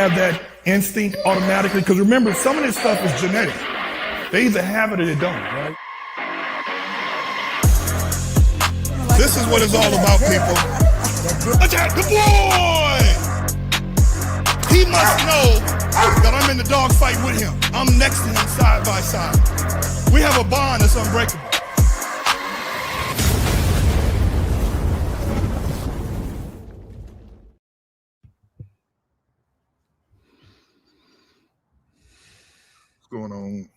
have that instinct automatically? Because remember, some of this stuff is genetic. They either have it or they don't, right? This is what it's all about, people. Attack the boy! He must know that I'm in the dog fight with him. I'm next to him side by side. We have a bond that's unbreakable. What's going on?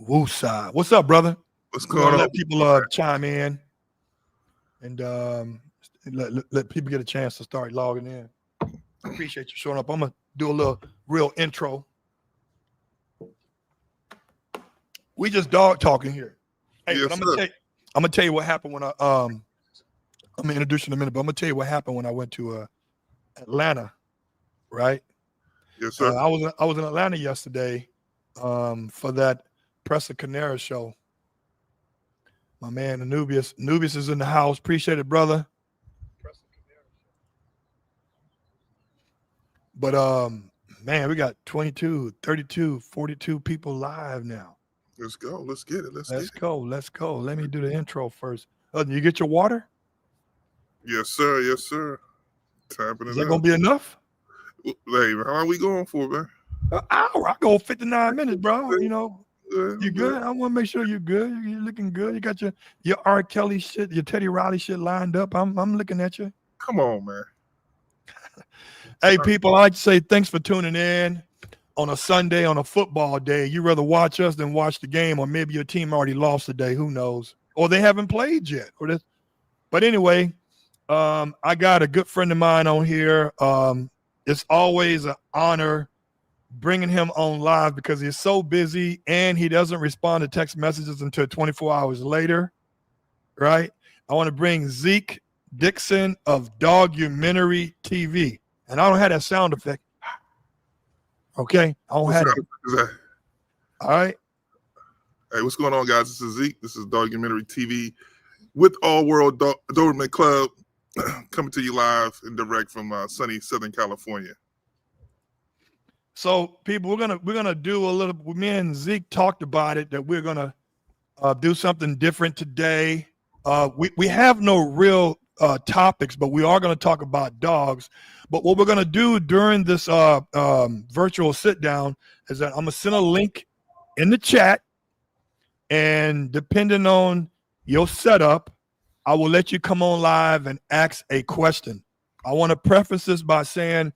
Woosah. What's up, brother? What's going on? Let people chime in and let people get a chance to start logging in. Appreciate you showing up. I'm gonna do a little real intro. We just dog talking here. Hey, Yes, but I'm gonna tell you what happened when I'm gonna introduce you in a minute, but I'm gonna tell you what happened when I went to Atlanta, right? Yes, sir. I was in Atlanta yesterday for that Presa Canario show. My man Anubius is in the house. Appreciate it, brother. But man, we got 22, 32, 42 people live now. Let's go. Let's get it. Let's go. Let's go. Let me do the intro first. You get your water? Yes, sir. Yes, sir. Tapping it. Is that gonna be enough? Hey, how long we going for, man? An hour. I go 59 minutes, bro. You know. Good. You good? I want to make sure you're good. You're looking good. You got your R. Kelly shit, your Teddy Riley shit lined up. I'm looking at you. Come on, man. Hey, people, I'd like to say thanks for tuning in on a Sunday, on a football day. You rather watch us than watch the game, or maybe your team already lost today. Who knows? Or they haven't played yet. But anyway, I got a good friend of mine on here. It's always an honor bringing him on live because he's so busy and he doesn't respond to text messages until 24 hours later, right? I want to bring Zeke Dixon of Dogumentary TV. And I don't have that sound effect. Okay? I don't have it. All right? Hey, what's going on, guys? This is Zeke. This is Dogumentary TV with All World Doberman Club coming to you live and direct from sunny Southern California. So, people, we're gonna do a little. Me and Zeke talked about it that we're gonna do something different today. We have no real topics, but we are gonna talk about dogs. But what we're gonna do during this virtual sit down is that I'm gonna send a link in the chat, and depending on your setup, I will let you come on live and ask a question. I want to preface this by saying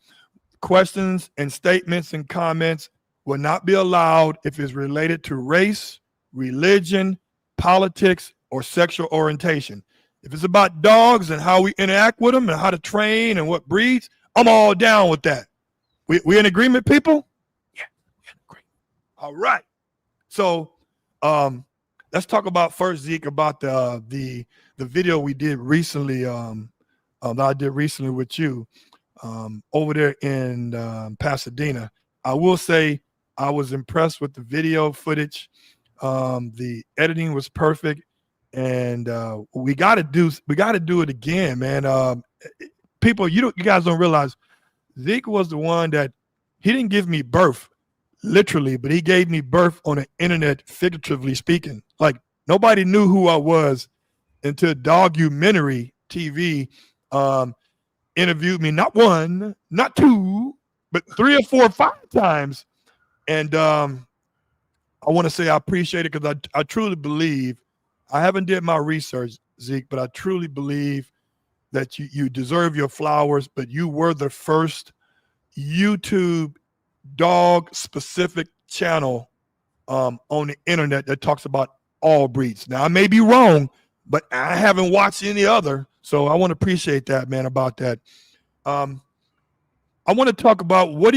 questions and statements and comments will not be allowed if it's related to race, religion, politics, or sexual orientation. If it's about dogs and how we interact with them and how to train and what breeds, I'm all down with that. We in agreement, people? Yeah, we're in agreement. All right. So let's talk about first, Zeke, about the video we did recently, that I did recently with you. Over there in Pasadena. I will say I was impressed with the video footage. The editing was perfect, and we got to do it again, man. People, you guys don't realize Zeke was the one that he didn't give me birth literally, but he gave me birth on the internet, figuratively speaking. Like nobody knew who I was until Dogumentary TV interviewed me not one, not two, but 3 or 4 or 5 times. And I want to say I appreciate it because I truly believe, I haven't did my research, Zeke, but I truly believe that you deserve your flowers, but you were the first YouTube dog-specific channel on the internet that talks about all breeds. Now, I may be wrong, but I haven't watched any other. So I want to appreciate that, man, about that. I want to talk about what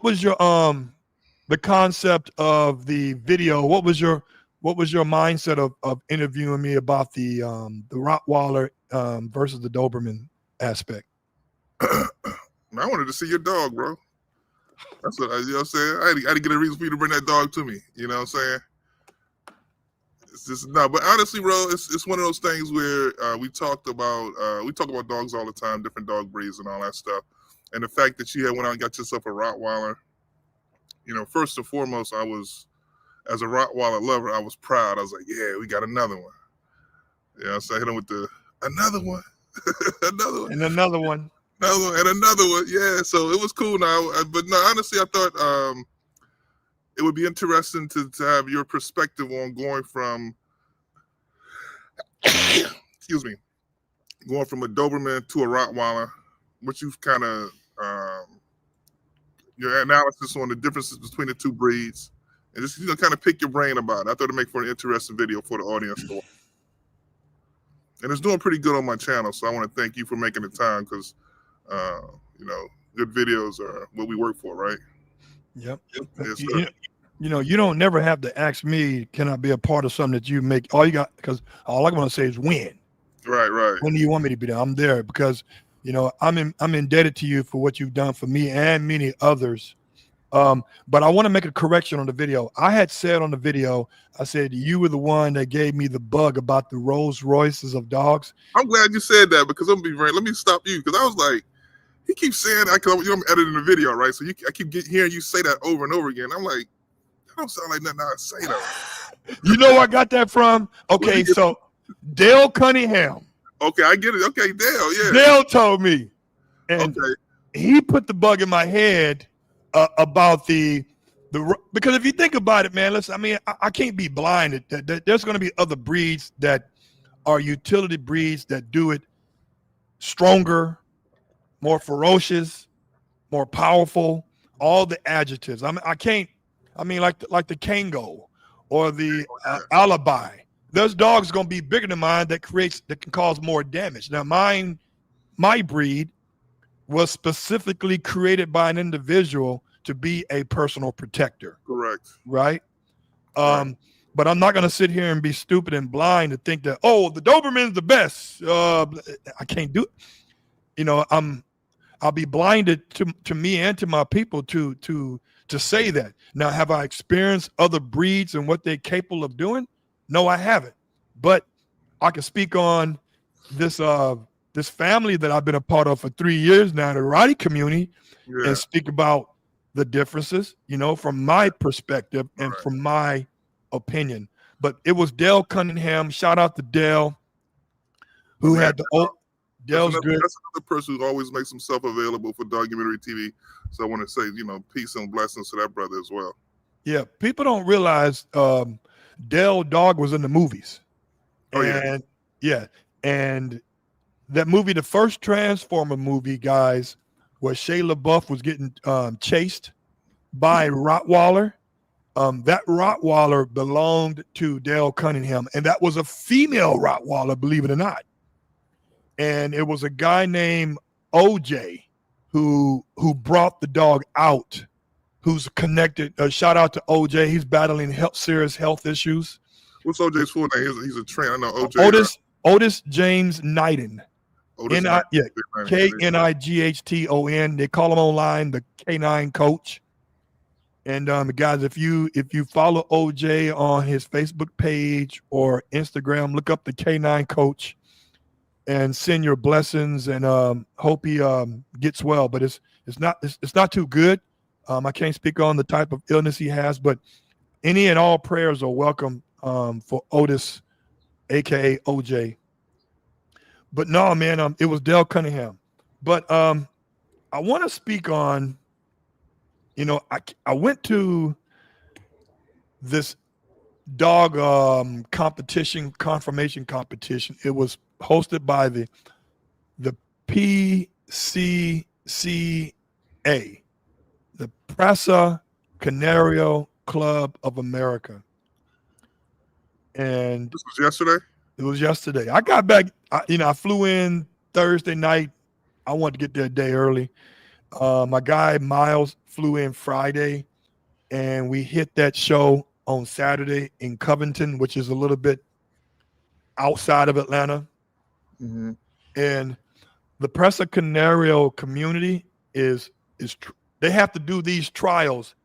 was your the concept of the video? What was your mindset of interviewing me about the Rottweiler versus the Doberman aspect? I wanted to see your dog, bro. That's what you know what I'm saying. I had to get a reason for you to bring that dog to me. You know what I'm saying? It's just no, but honestly, bro, it's one of those things where we talk about dogs all the time, different dog breeds and all that stuff. and the fact that you had went out and got yourself a Rottweiler. You know, first and foremost, as a Rottweiler lover, I was proud. I was like, yeah, we got another one. Yeah, so I hit him with another one, another one, And another one. another one, and another one. Yeah, so it was cool now. But no, honestly, I thought it would be interesting to have your perspective on going from, excuse me, going from a Doberman to a Rottweiler, what you've kind of, your analysis on the differences between the two breeds, and just, kind of pick your brain about it. I thought it'd make for an interesting video for the audience to watch. And it's doing pretty good on my channel, so I want to thank you for making the time, because, good videos are what we work for, right? Yep. Yes, you don't never have to ask me, can I be a part of something that you make? All you got, because all I want to say is when. Right. When do you want me to be there? I'm there because, I'm indebted to you for what you've done for me and many others. But I want to make a correction on the video. I had said on the video, I said, you were the one that gave me the bug about the Rolls Royces of dogs. I'm glad you said that, because let me stop you, because I was like, he keeps saying that, because I'm editing the video, right? So I keep hearing you say that over and over again. I'm like, that don't sound like nothing I say though. You know where I got that from? Okay, so Dale Cunningham. Okay, I get it. Okay, Dale, yeah. Dale told me. And okay. He put the bug in my head about the because if you think about it, man, listen, I can't be blinded that there's going to be other breeds that are utility breeds that do it stronger, more ferocious, more powerful, all the adjectives. Like the Kango or the Alibi. Those dogs are going to be bigger than mine that can cause more damage. Now my breed was specifically created by an individual to be a personal protector. Correct. Right? But I'm not going to sit here and be stupid and blind to think that, the Doberman's the best. I can't do it. I'll be blinded to me and to my people to say that. Now, have I experienced other breeds and what they're capable of doing? No, I haven't. But I can speak on this this family that I've been a part of for 3 years now, the Roddy community, and speak about the differences, from my perspective and from my opinion. But it was Dale Cunningham. Shout out to Dale, who had the Dale's good. That's another person who always makes himself available for Dogumentary TV. So I want to say, peace and blessings to that brother as well. Yeah, people don't realize Dale dog was in the movies. And that movie, the first Transformer movie, guys, where Shia LaBeouf was getting chased by Rottweiler. That Rottweiler belonged to Dale Cunningham, and that was a female Rottweiler, believe it or not. And it was a guy named OJ who brought the dog out, who's connected. Shout out to OJ. He's battling serious health issues. What's OJ's full name? He's a trainer. I know OJ. Otis James Knighton. K-N-I-G-H-T-O-N. They call him online the K9 coach. And guys, if you follow OJ on his Facebook page or Instagram, look up the K9 coach and send your blessings, and hope he gets well. But it's not too good. I can't speak on the type of illness he has, but any and all prayers are welcome for Otis, aka OJ. But no, man, it was Dale Cunningham. But I want to speak on, I went to this dog confirmation competition. It was hosted by the PCCA, the Presa Canario Club of America. And this was yesterday? It was yesterday. I got back, I flew in Thursday night. I wanted to get there a day early. My guy Miles flew in Friday, and we hit that show on Saturday in Covington, which is a little bit outside of Atlanta. Mm-hmm. And the Presa Canario community they have to do these trials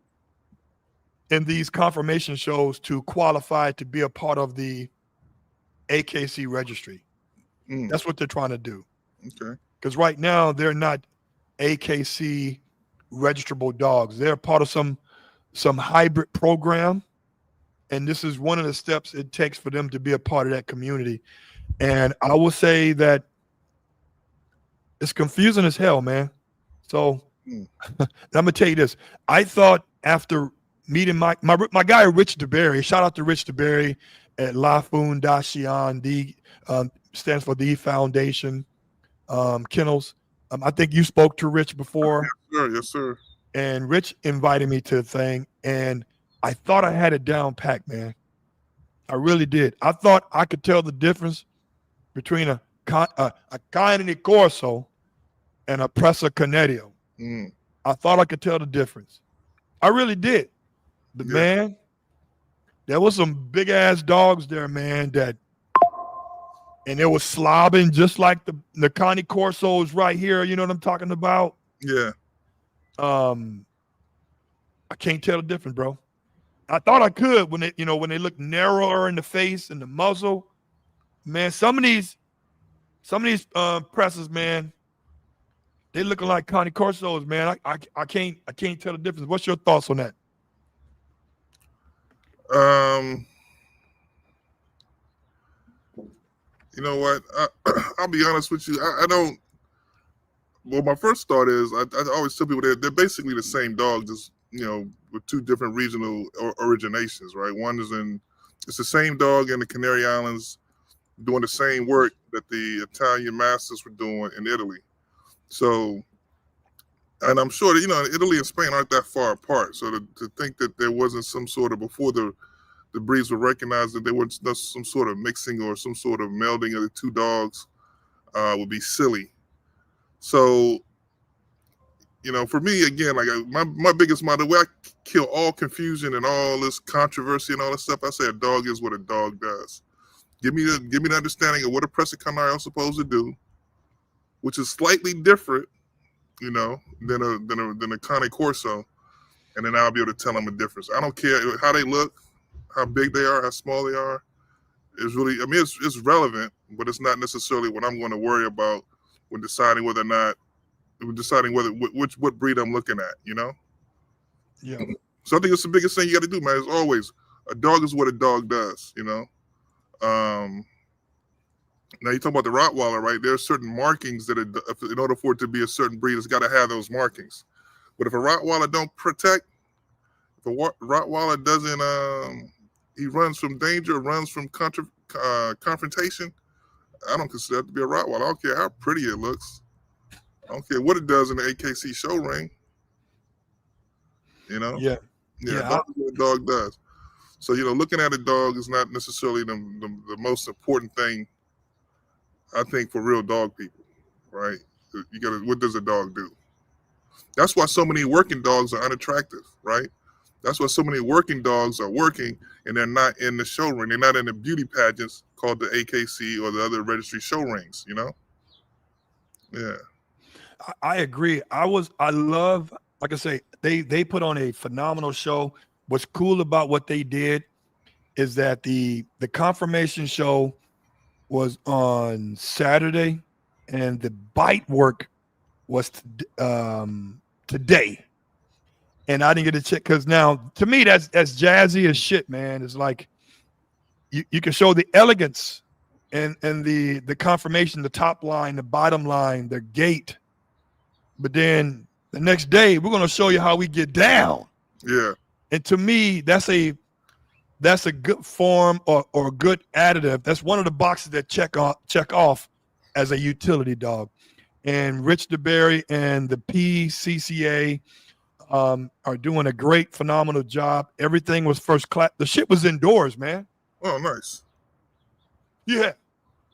and these confirmation shows to qualify to be a part of the AKC registry. That's what they're trying to do. Okay. Because right now they're not AKC registrable dogs. They're part of some hybrid program, and this is one of the steps it takes for them to be a part of that community. And I will say that it's confusing as hell, man. So I'm gonna tell you this. I thought after meeting my guy Rich DeBerry, shout out to Rich DeBerry at La Fundación, stands for the Foundation Kennels. I think you spoke to Rich before. Yes, sir. Yes, sir. And Rich invited me to the thing, and I thought I had it down packed, man. I really did. I thought I could tell the difference between a Cane Corso and a Presa Canario. I thought I could tell the difference. I really did. But man, there was some big ass dogs there, man, and it was slobbing just like the Cane Corsos right here. You know what I'm talking about? Yeah. I can't tell the difference, bro. I thought I could when they look narrower in the face and the muzzle. Man, some of these presses, man, they looking like Cane Corsos, man. I can't tell the difference. What's your thoughts on that? You know what? I'll be honest with you. I don't. Well, my first thought is I always tell people they're basically the same dog, just with two different regional originations, right? It's the same dog in the Canary Islands doing the same work that the Italian masters were doing in Italy. So, and I'm sure that, Italy and Spain aren't that far apart. So to think that there wasn't some sort of, before the breeds were recognized, that there was some sort of mixing or some sort of melding of the two dogs would be silly. So, for me, again, like my biggest motto, the way I kill all confusion and all this controversy and all this stuff, I say a dog is what a dog does. Give me the understanding of what a Presa Canario is supposed to do, which is slightly different, than a Cane Corso, and then I'll be able to tell them the difference. I don't care how they look, how big they are, how small they are. It's really, it's relevant, but it's not necessarily what I'm going to worry about when deciding what breed I'm looking at, Yeah. So I think it's the biggest thing you got to do, man. Is always a dog is what a dog does, Now you talk about the Rottweiler, right? There are certain markings that in order for it to be a certain breed, it's got to have those markings. But if a Rottweiler don't protect, if a Rottweiler doesn't, he runs from danger, runs from confrontation, I don't consider that to be a Rottweiler. I don't care how pretty it looks. I don't care what it does in the AKC show ring. Yeah. That's what a dog does. So, looking at a dog is not necessarily the most important thing, I think, for real dog people, right? What does a dog do? That's why so many working dogs are unattractive, right? That's why so many working dogs are working and they're not in the show ring. They're not in the beauty pageants called the AKC or the other registry show rings, Yeah. I agree. I love, like I say, they put on a phenomenal show. What's cool about what they did is that the confirmation show was on Saturday and the bite work was today. And I didn't get to check because now to me that's jazzy as shit, man. It's like you can show the elegance and the confirmation, the top line, the bottom line, the gait. But then the next day we're gonna show you how we get down. Yeah. And to me, that's a good form or a good additive. That's one of the boxes that check off as a utility dog. And Rich DeBerry and the PCCA are doing a great, phenomenal job. Everything was first class. The shit was indoors, man. Oh, nice. Yeah.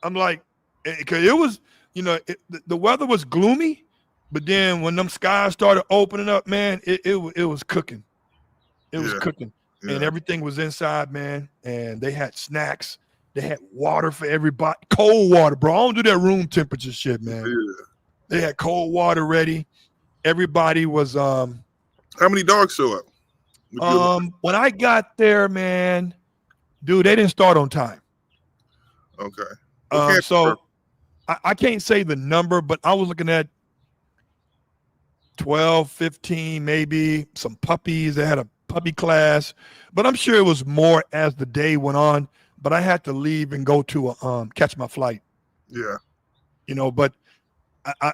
I'm like, because it was, the weather was gloomy, but then when them skies started opening up, man, it was cooking. It was cooking. Yeah. And everything was inside, man. And they had snacks. They had water for everybody. Cold water, bro. I don't do that room temperature shit, man. Yeah. They had cold water ready. Everybody was How many dogs show up? When I got there, man, dude, they didn't start on time. Okay. So I can't say the number, but I was looking at 12, 15, maybe some puppies. They had a puppy class, but I'm sure it was more as the day went on. But I had to leave and go to catch my flight. Yeah. But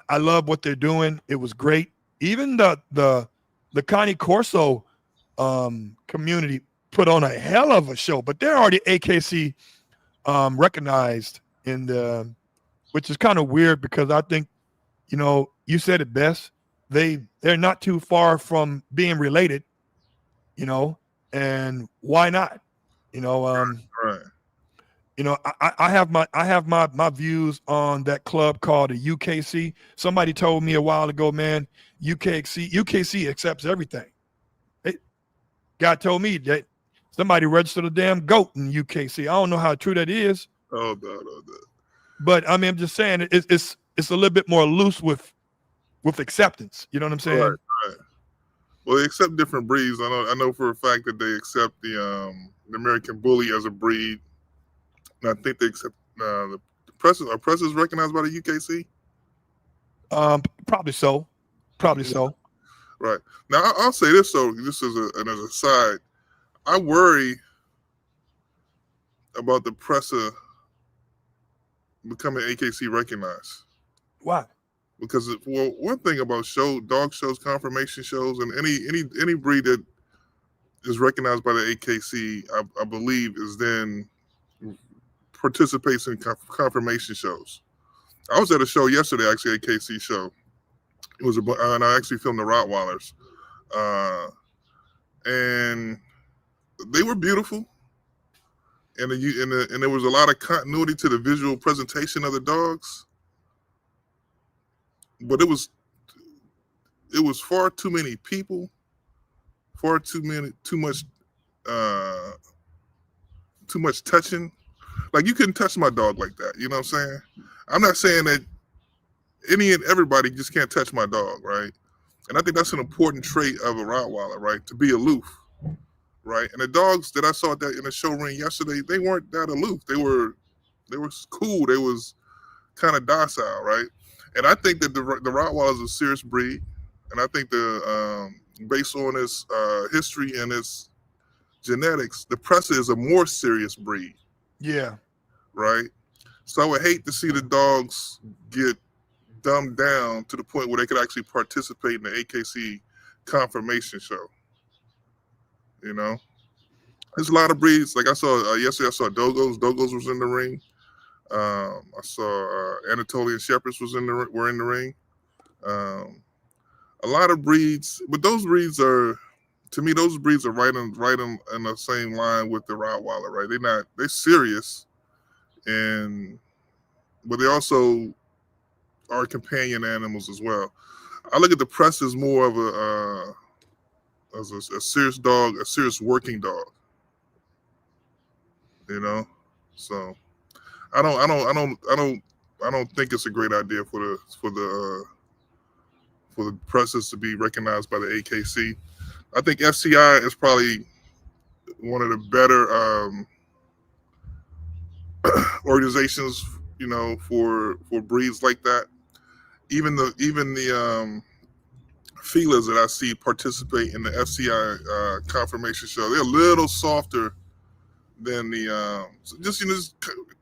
I love what they're doing. It was great. Even the Cane Corso community put on a hell of a show, but they're already AKC recognized which is kind of weird because I think, you said it best. They're not too far from being related, and why not? Right. I have my views on that club called the UKC. Somebody told me a while ago, man, UKC accepts everything. God told me that somebody registered a damn goat in UKC. I don't know how true that is. Oh, no. But I mean, I'm just saying it's a little bit more loose with acceptance. You know what I'm saying? Right. Well, they accept different breeds. I know for a fact that they accept the American Bully as a breed. And I think they accept the Presa. Are Presas recognized by the UKC? Probably so. So. Right. Now, I'll say this, though, just as an aside. I worry about the Presa becoming AKC recognized. Why? Because one thing about dog shows, conformation shows, and any breed that is recognized by the AKC, I believe, is then participates in conformation shows. I was at a show yesterday, actually, AKC show. It was and I actually filmed the Rottweilers, and they were beautiful, and there was a lot of continuity to the visual presentation of the dogs. But it was far too many people, too much touching. Like, you couldn't touch my dog like that. You know what I'm saying? I'm not saying that any and everybody just can't touch my dog, right? And I think that's an important trait of a Rottweiler, right? To be aloof, right? And the dogs that I saw in the show ring yesterday, they weren't that aloof. They were cool. They was kind of docile, right? And I think that the Rottweiler is a serious breed, and I think based on its history and its genetics, the Presa is a more serious breed. Yeah. Right. So I would hate to see the dogs get dumbed down to the point where they could actually participate in the AKC conformation show. There's a lot of breeds. Like I saw yesterday, I saw Dogos. Dogos was in the ring. I saw Anatolian Shepherds were in the ring. A lot of breeds, but those breeds are, to me, right in the same line with the Rottweiler, right? They're serious, but they also are companion animals as well. I look at the Presa as more of as a serious dog, a serious working dog. So. I don't think it's a great idea for the Presas to be recognized by the AKC. I think FCI is probably one of the better organizations, for breeds like that. Even the feelers that I see participate in the FCI conformation show, they're a little softer than just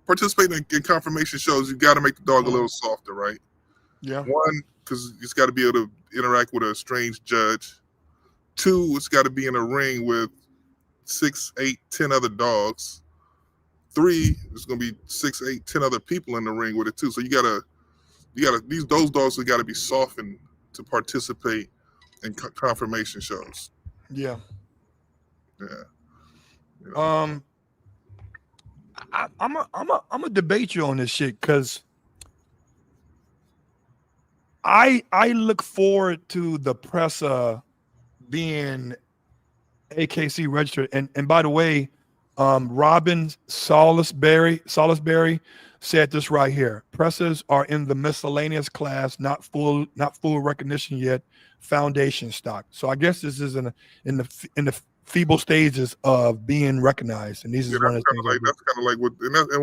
participating in conformation shows. You got to make the dog a little softer, right? Yeah. One, because it's got to be able to interact with a strange judge. Two, it's got to be in a ring with 6, 8, 10 other dogs. 3, there's going to be 6, 8, 10 other people in the ring with it too. So those dogs have got to be softened to participate in conformation shows. Yeah. Yeah. I'm a debate you on this shit because I look forward to the Presa being AKC registered. And by the way, Robin Salisbury said this right here: Presas are in the miscellaneous class, not full recognition yet, foundation stock. So I guess this is in the feeble stages of being recognized, and these is one of the things. That's kind of like what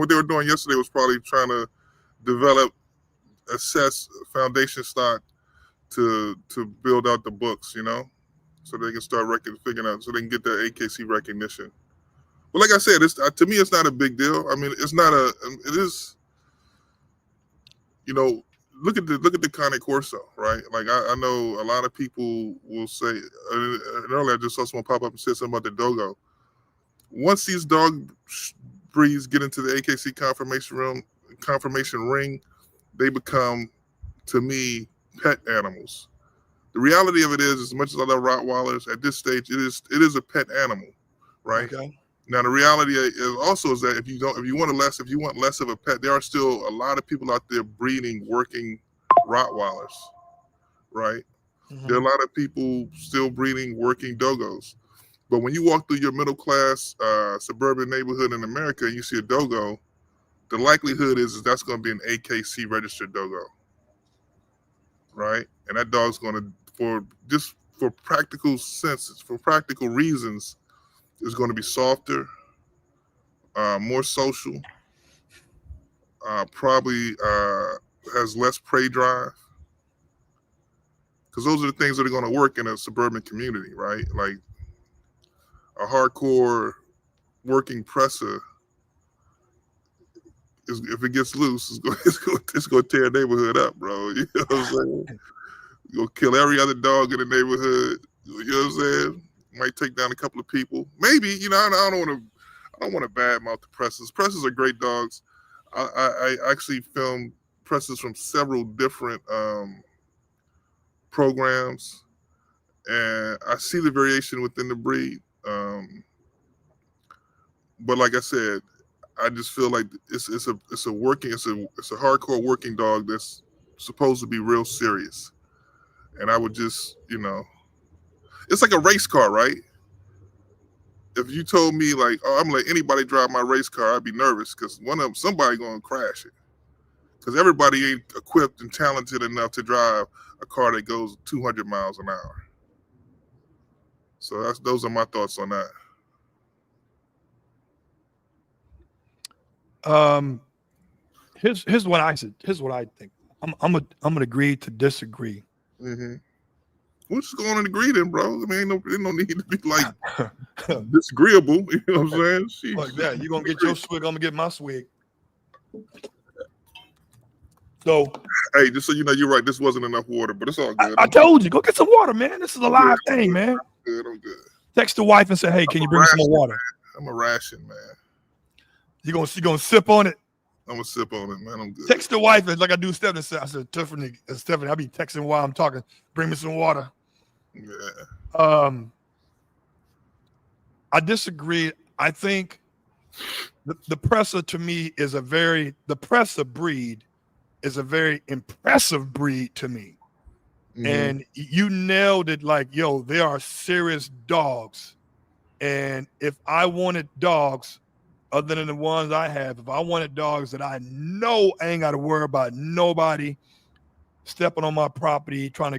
they were doing yesterday was probably trying to assess foundation stock to build out the books, you know, so they can start figuring out, so they can get their AKC recognition. But like I said, to me, it's not a big deal. I mean, it is, you know, look at the Cane Corso, right? Like I know a lot of people will say, and earlier I just saw someone pop up and said something about the Dogo. Once these dog breeds get into the AKC confirmation ring, they become, to me, pet animals. The reality of it is, as much as I love Rottweilers, at this stage, it is a pet animal, right? Okay. Now the reality is also is that if you want less of a pet, there are still a lot of people out there breeding working Rottweilers, right? Mm-hmm. There are a lot of people still breeding working Dogos. But when you walk through your middle class suburban neighborhood in America and you see a Dogo, the likelihood is that's going to be an AKC registered Dogo, right? And that dog's going to, for practical senses, for practical reasons, is going to be softer, more social, probably has less prey drive. Because those are the things that are going to work in a suburban community, right? Like a hardcore working Presa, if it gets loose, it's going to tear a neighborhood up, bro. You know what I'm saying? You'll kill every other dog in the neighborhood. You know what I'm saying? Might take down a couple of people. Maybe, you know, I don't want to badmouth the Presas. Presas are great dogs. I actually filmed Presas from several different programs, and I see the variation within the breed. But like I said, I just feel like it's a hardcore working dog that's supposed to be real serious. And I would just, you know, it's like a race car, right? If you told me like, oh, I'm gonna let anybody drive my race car, I'd be nervous because somebody gonna crash it. Because everybody ain't equipped and talented enough to drive a car that goes 200 miles an hour. So those are my thoughts on that. Here's what I said. Here's what I think. I'm gonna agree to disagree. Mm-hmm. We'll just go on and agree then, bro. I mean, there's no need to be like disagreeable. You know what I'm saying? Jeez. Like that. You're gonna get your swig, I'm gonna get my swig. So hey, just so you know, you're right. This wasn't enough water, but it's all good. I told you, go get some water, man. This is a live thing, man. I'm good. Text the wife and say, hey, can you bring me some more water? Man. I'm a ration, man. You gonna sip on it? I'm gonna sip on it, man. I'm good. Text the wife, and like I do Stephanie. I said, Stephanie, I be texting while I'm talking. Bring me some water. Yeah. I disagree. I think the Presa to me is the Presa breed is a very impressive breed to me. Mm-hmm. And you nailed it. Like, yo, they are serious dogs. And if I wanted dogs other than the ones I have, if I wanted dogs that I know I ain't got to worry about nobody stepping on my property, trying to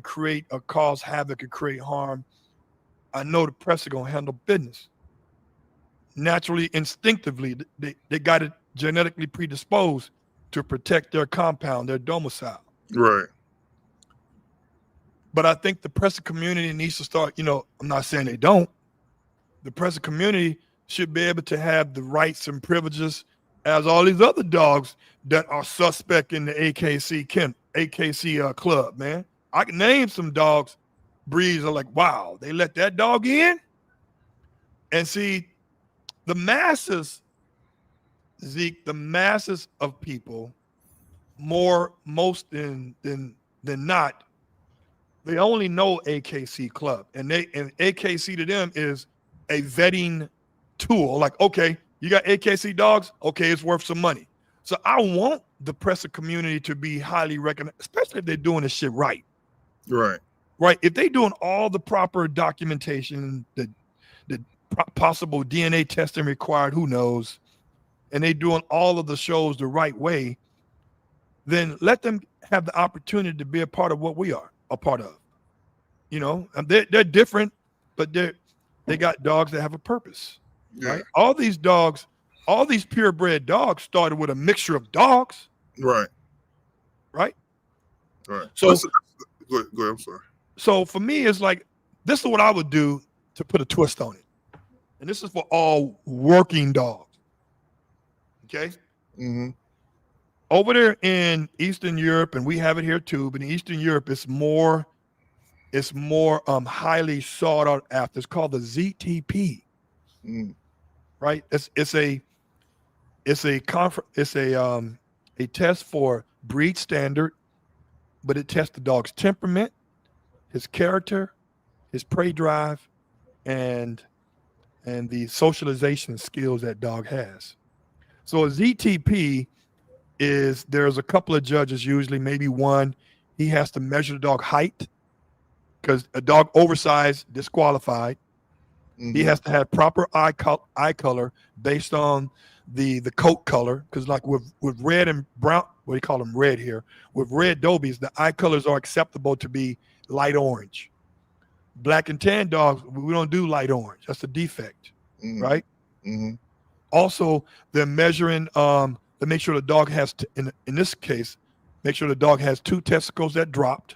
cause havoc and create harm, I know the Presa gonna handle business. Naturally, instinctively, they got it genetically predisposed to protect their compound, their domicile. Right. But I think the Presa community needs to start, you know, I'm not saying they don't. The Presa community should be able to have the rights and privileges as all these other dogs that are suspect in the AKC club, man. I can name some dogs, breeds are like, wow, they let that dog in? And see, the masses, Zeke, the masses of people, most than not, they only know AKC club. And AKC to them is a vetting tool. Like, okay, you got AKC dogs, okay, it's worth some money. So I want the Presa community to be highly recognized, especially if they're doing this shit right. Right. Right. If they're doing all the proper documentation, the possible DNA testing required, who knows, and they doing all of the shows the right way, then let them have the opportunity to be a part of what we are a part of. You know, and they're different, but they got dogs that have a purpose. Yeah. Right. All these dogs, all these purebred dogs started with a mixture of dogs. Right. Right. Right. So Go ahead. I'm sorry. So for me, it's like, this is what I would do to put a twist on it. And this is for all working dogs. Okay? Mm-hmm. Over there in Eastern Europe, and we have it here too, but in Eastern Europe, it's more highly sought out after. It's called the ZTP. Mm. Right? It's a test for breed standard, but it tests the dog's temperament, his character, his prey drive, and the socialization skills that dog has. So a ZTP there's a couple of judges, usually maybe one. He has to measure the dog height, because a dog oversized, disqualified. Mm-hmm. He has to have proper eye color based on the coat color, because like with red and brown, what do you call them, red here, with red Dobies, the eye colors are acceptable to be light orange. Black and tan dogs, we don't do light orange. That's a defect, right? Mm-hmm. Also, they're measuring to make sure the dog has, in this case, make sure the dog has 2 testicles that dropped,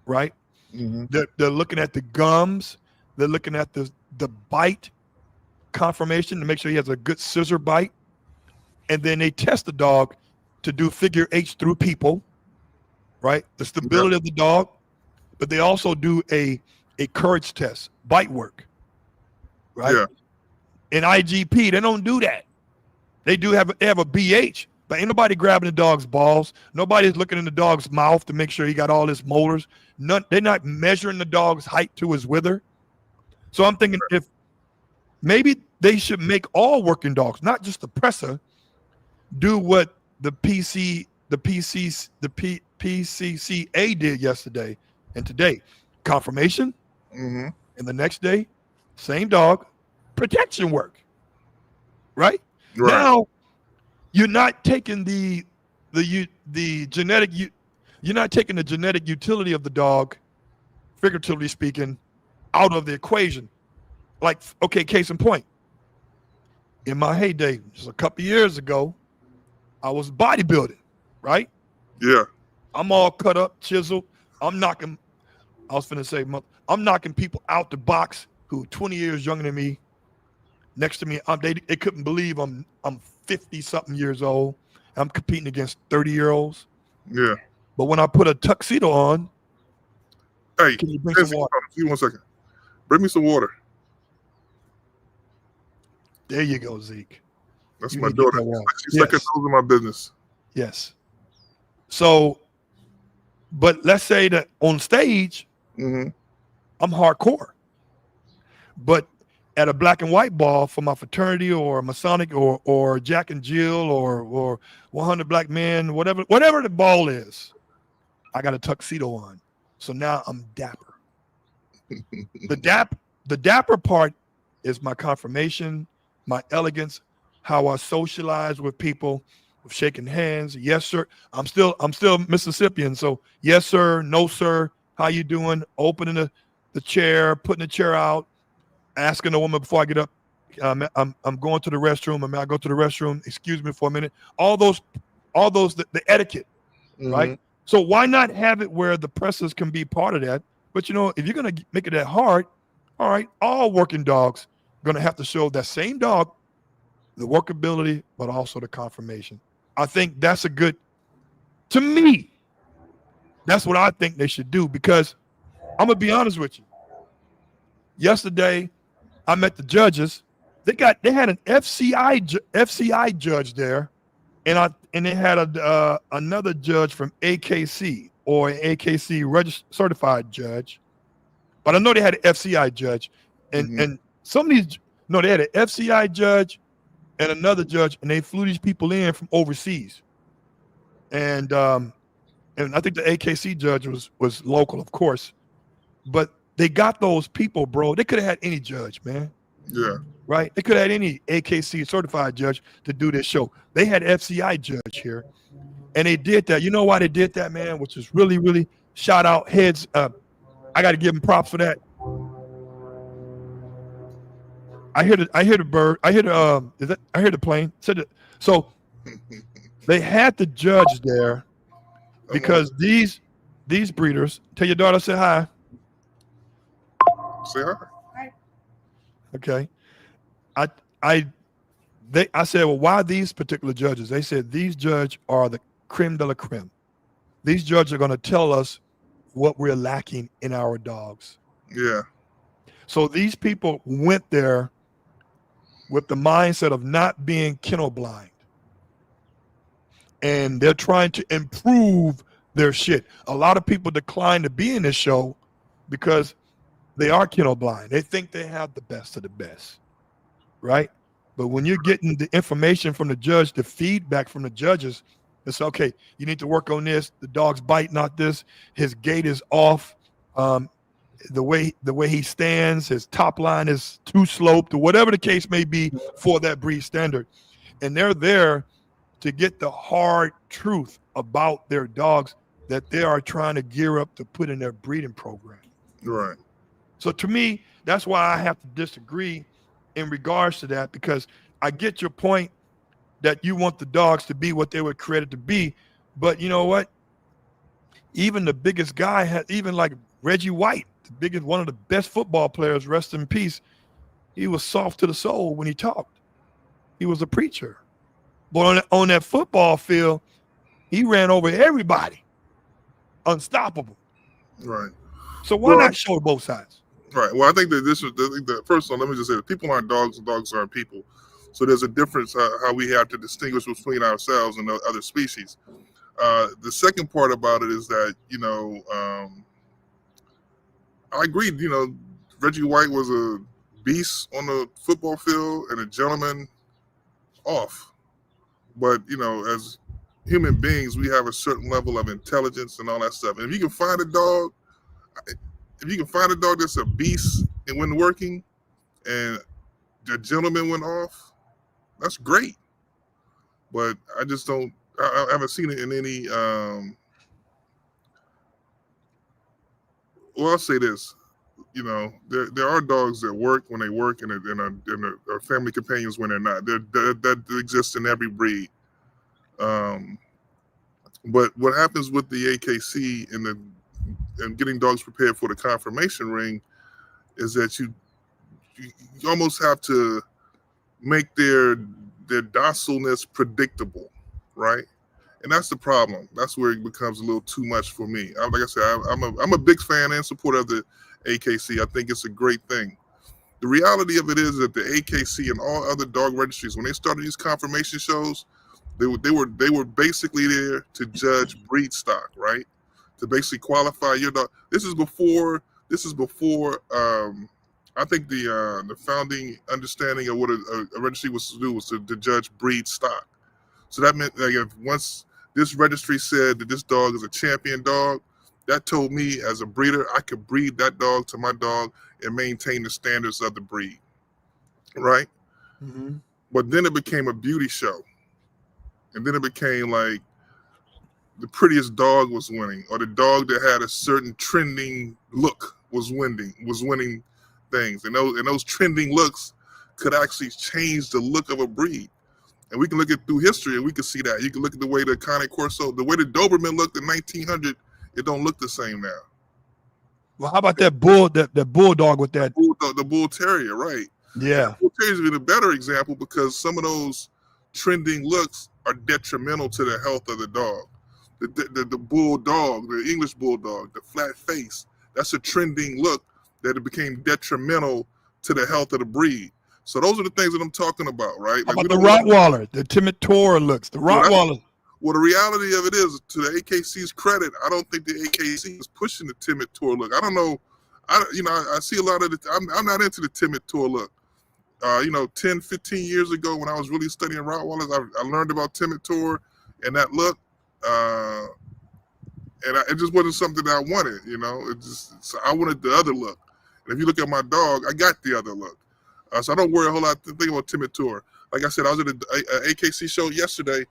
right? Mm-hmm. They're looking at the gums. They're looking at the bite conformation to make sure he has a good scissor bite. And then they test the dog to do figure 8 through people, right? The stability of the dog. But they also do a courage test, bite work, right? Yeah. In IGP, they don't do that. They have a BH, but ain't nobody grabbing the dog's balls. Nobody's looking in the dog's mouth to make sure he got all his molars. They're not measuring the dog's height to his wither. So I'm thinking, if maybe they should make all working dogs, not just the Presa, do what the PCCA did yesterday and today. Confirmation, and the next day, same dog, protection work, right? Now, you're not taking the genetic, you're not taking the genetic utility of the dog, figuratively speaking, out of the equation. Like, okay, case in point. In my heyday, just a couple of years ago, I was bodybuilding, right? Yeah. I'm all cut up, chiseled. I'm knocking people out the box who are 20 years younger than me. Next to me, they couldn't believe I'm 50-something years old. I'm competing against 30-year-olds. Yeah. But when I put a tuxedo on, hey, can you bring some water? Give me 1 second. Bring me some water. There you go, Zeke. That's my daughter. She's second in my business. Yes. So, but let's say that on stage, I'm hardcore. But at a black and white ball for my fraternity or Masonic or Jack and Jill or 100 Black Men, whatever the ball is, I got a tuxedo on. So now I'm dapper. The dapper part is my confirmation, my elegance, how I socialize with people, with shaking hands. Yes, sir. I'm still Mississippian. So yes, sir. No, sir. How you doing? Opening the chair, putting the chair out, asking the woman before I get up, I'm going to the restroom. I mean, I go to the restroom. Excuse me for a minute. All those, the etiquette, right? So why not have it where the Presas can be part of that? But if you're gonna make it that hard, all right, all working dogs are gonna have to show that same dog the workability, but also the confirmation. I think that's to me, that's what I think they should do, because I'm gonna be honest with you. Yesterday, I met the judges. They had an FCI judge there, and they had another judge from AKC or an AKC certified judge. But I know they had an FCI judge, and some of these they had an FCI judge and another judge, and they flew these people in from overseas. And I think the AKC judge was local, of course, but they got those people, bro. They could have had any judge, man. Yeah. Right? They could have had any AKC certified judge to do this show. They had FCI judge here, and they did that. You know why they did that, man? Which is really, really shout out heads up. I got to give them props for that. I hear the bird. I hear the plane. So they had the judge there because these these breeders, tell your daughter, say hi. Say hi. Okay. I said, well, why these particular judges? They said these judges are the creme de la creme. These judges are going to tell us what we're lacking in our dogs. Yeah. So these people went there with the mindset of not being kennel blind. And they're trying to improve their shit. A lot of people decline to be in this show because they are kennel blind. They think they have the best of the best, right? But when you're getting the information from the judge, the feedback from the judges, it's okay. You need to work on this. The dog's bite, not this. His gait is off. The way he stands, his top line is too sloped, or whatever the case may be for that breed standard. And they're there to get the hard truth about their dogs that they are trying to gear up to put in their breeding program. Right. So to me, that's why I have to disagree in regards to that, because I get your point that you want the dogs to be what they were created to be. But you know what? Even the biggest guy had, even like Reggie White, the biggest, one of the best football players, rest in peace. He was soft to the soul when he talked. He was a preacher. But on that football field, he ran over everybody. Unstoppable. Right. So why not show both sides? Right. Well, I think that first of all, let me just say that people aren't dogs and dogs aren't people. So there's a difference how we have to distinguish between ourselves and the other species. The second part about it is that, I agree, Reggie White was a beast on the football field and a gentleman off. But, as human beings, we have a certain level of intelligence and all that stuff. And if you can find a dog that's a beast and when working and the gentleman went off, that's great. But I just don't, I haven't seen it in any, well, I'll say this, there are dogs that work when they work and are family companions when they're not. That exists in every breed. But what happens with the AKC and getting dogs prepared for the conformation ring is that you almost have to make their docileness predictable, right? And that's the problem. That's where it becomes a little too much for me. Like I said, I'm a big fan and supporter of the AKC. I think it's a great thing. The reality of it is that the AKC and all other dog registries, when they started these conformation shows, they were basically there to judge breed stock, right? To basically qualify your dog. This is before. I think the founding understanding of what a registry was to do was to judge breed stock. So that meant that if once this registry said that this dog is a champion dog, that told me as a breeder I could breed that dog to my dog and maintain the standards of the breed, right? Mm-hmm. But then it became a beauty show, and then it became like the prettiest dog was winning, or the dog that had a certain trending look was winning things, and those trending looks could actually change the look of a breed. And we can look at through history and we can see that. You can look at the way the Cane Corso, the way the Doberman looked in 1900, it don't look the same now. Well, how about that bulldog with that? The bull terrier, right? Yeah. The bull terrier's been a better example because some of those trending looks are detrimental to the health of the dog. The bulldog, the English bulldog, the flat face, that's a trending look that it became detrimental to the health of the breed. So those are the things that I'm talking about, right? How about the Rottweiler, the timid Tor looks, the Rottweiler. Well, the reality of it is, to the AKC's credit, I don't think the AKC is pushing the timid Tor look. I don't know. I see a lot of I'm not into the timid Tor look. 10, 15 years ago when I was really studying Rottweilers, I learned about timid Tor and that look. It just wasn't something that I wanted, so I wanted the other look. And if you look at my dog, I got the other look. So I don't worry a whole lot to think about timid Tor. Like I said, I was at an AKC show yesterday.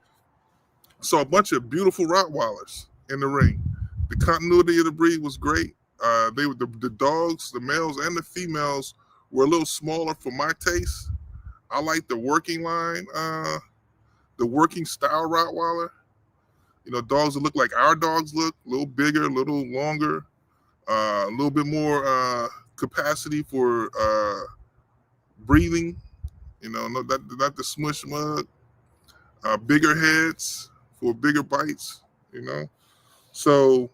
Saw a bunch of beautiful Rottweilers in the ring. The continuity of the breed was great. They were the dogs, the males and the females were a little smaller for my taste. I like the working line, the working style Rottweiler. You know, dogs that look like our dogs look, a little bigger, a little longer, a little bit more capacity for breathing. You know, not the smush mug. Bigger heads for bigger bites. You know, so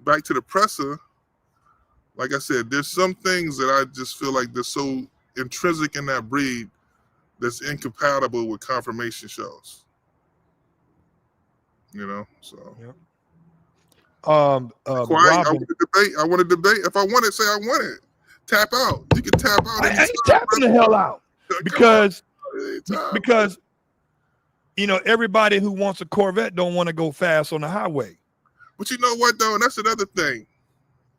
back to the Presa. Like I said, there's some things that I just feel like they're so intrinsic in that breed that's incompatible with conformation shows. You know, so. Yep. Quiet. I want to debate. If I want it, say I want it. Tap out. You can tap out. I ain't tapping the hell out because you know, everybody who wants a Corvette don't want to go fast on the highway. But you know what though, and that's another thing.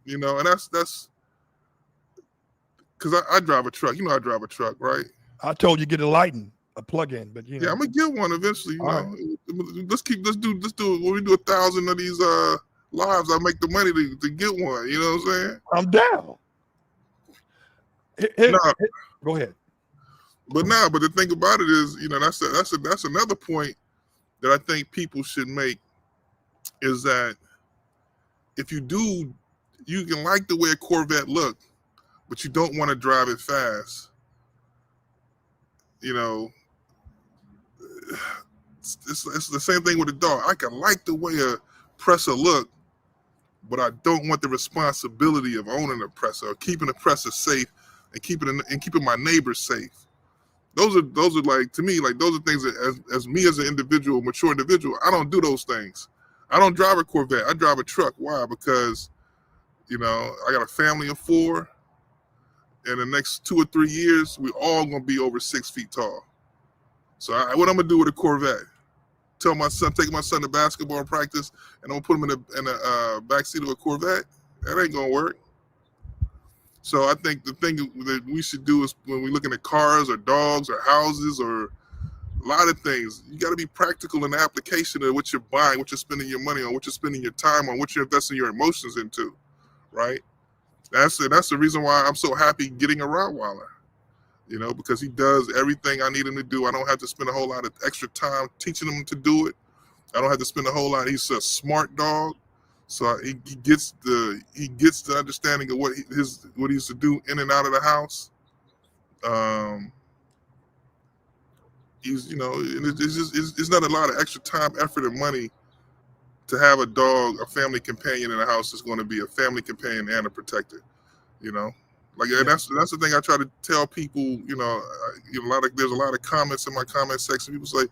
You know, and that's because I drive a truck. You know, I drive a truck, right? I told you get a lighting, a plug-in, but you know. Yeah, I'm gonna get one eventually. You know, right. Let's do when we do 1,000 of these lives, I make the money to get one. You know what I'm saying? I'm down. Go ahead. But the thing about it is, you know, that's another point that I think people should make is that if you do, you can like the way a Corvette look, but you don't want to drive it fast. You know, it's the same thing with a dog. I can like the way a Presa look, but I don't want the responsibility of owning a Presa or keeping a Presa safe and keeping my neighbors safe. Those are like, to me, like those are things that as me as an individual, mature individual, I don't do those things. I don't drive a Corvette. I drive a truck. Why? Because, you know, I got a family of 4. In the next 2 or 3 years, we all gonna be over 6 feet tall. So what I'm gonna do with a Corvette? Take my son to basketball practice, and I'm gonna put him in a backseat of a Corvette? That ain't gonna work. So I think the thing that we should do is when we're looking at cars or dogs or houses or a lot of things, you got to be practical in the application of what you're buying, what you're spending your money on, what you're spending your time on, what you're investing your emotions into, right? That's the reason why I'm so happy getting a Rottweiler, you know, because he does everything I need him to do. I don't have to spend a whole lot of extra time teaching him to do it. I don't have to spend a whole lot. He's a smart dog. So he gets the understanding of what he used to do in and out of the house. He's, you know, it's not a lot of extra time, effort, and money to have a dog, a family companion in the house that's going to be a family companion and a protector. You know, like and that's the thing I try to tell people. You know, there's a lot of comments in my comment section. People say,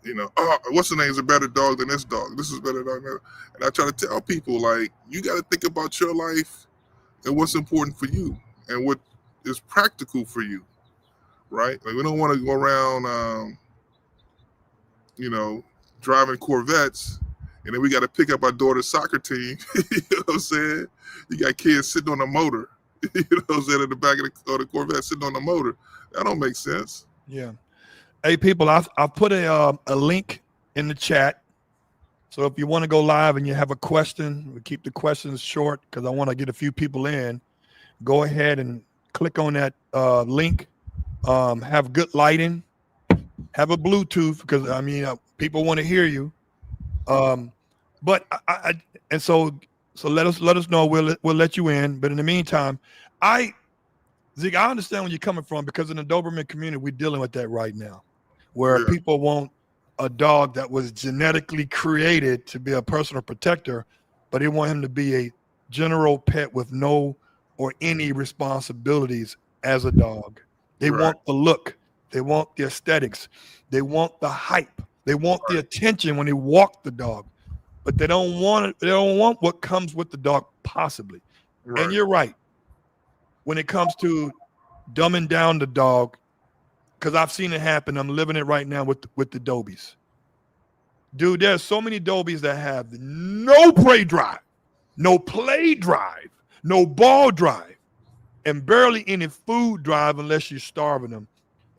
you know, oh, what's the name is a better dog than this dog? This is a better dog than that. And I try to tell people, like, you got to think about your life and what's important for you and what is practical for you, right? Like, we don't want to go around, you know, driving Corvettes, and then we got to pick up our daughter's soccer team. You know what I'm saying? You got kids sitting on a motor, you know what I'm saying, in the back of the Corvette sitting on the motor. That don't make sense. Yeah. Hey, people, I've put a link in the chat. So if you want to go live and you have a question, we keep the questions short because I want to get a few people in. Go ahead and click on that link. Have good lighting. Have a Bluetooth because, I mean, people want to hear you. But so let us know. We'll let you in. But in the meantime, Zeke, I understand where you're coming from because in the Doberman community, we're dealing with that right now, where people want a dog that was genetically created to be a personal protector, but they want him to be a general pet with no or any responsibilities as a dog. They want the look. They want the aesthetics. They want the hype. They want the attention when they walk the dog, but they don't want it. They don't want what comes with the dog possibly. And you're right. When it comes to dumbing down the dog, because I've seen it happen. I'm living it right now with the Dobies. Dude, there's so many Dobies that have no prey drive, no play drive, no ball drive, and barely any food drive unless you're starving them.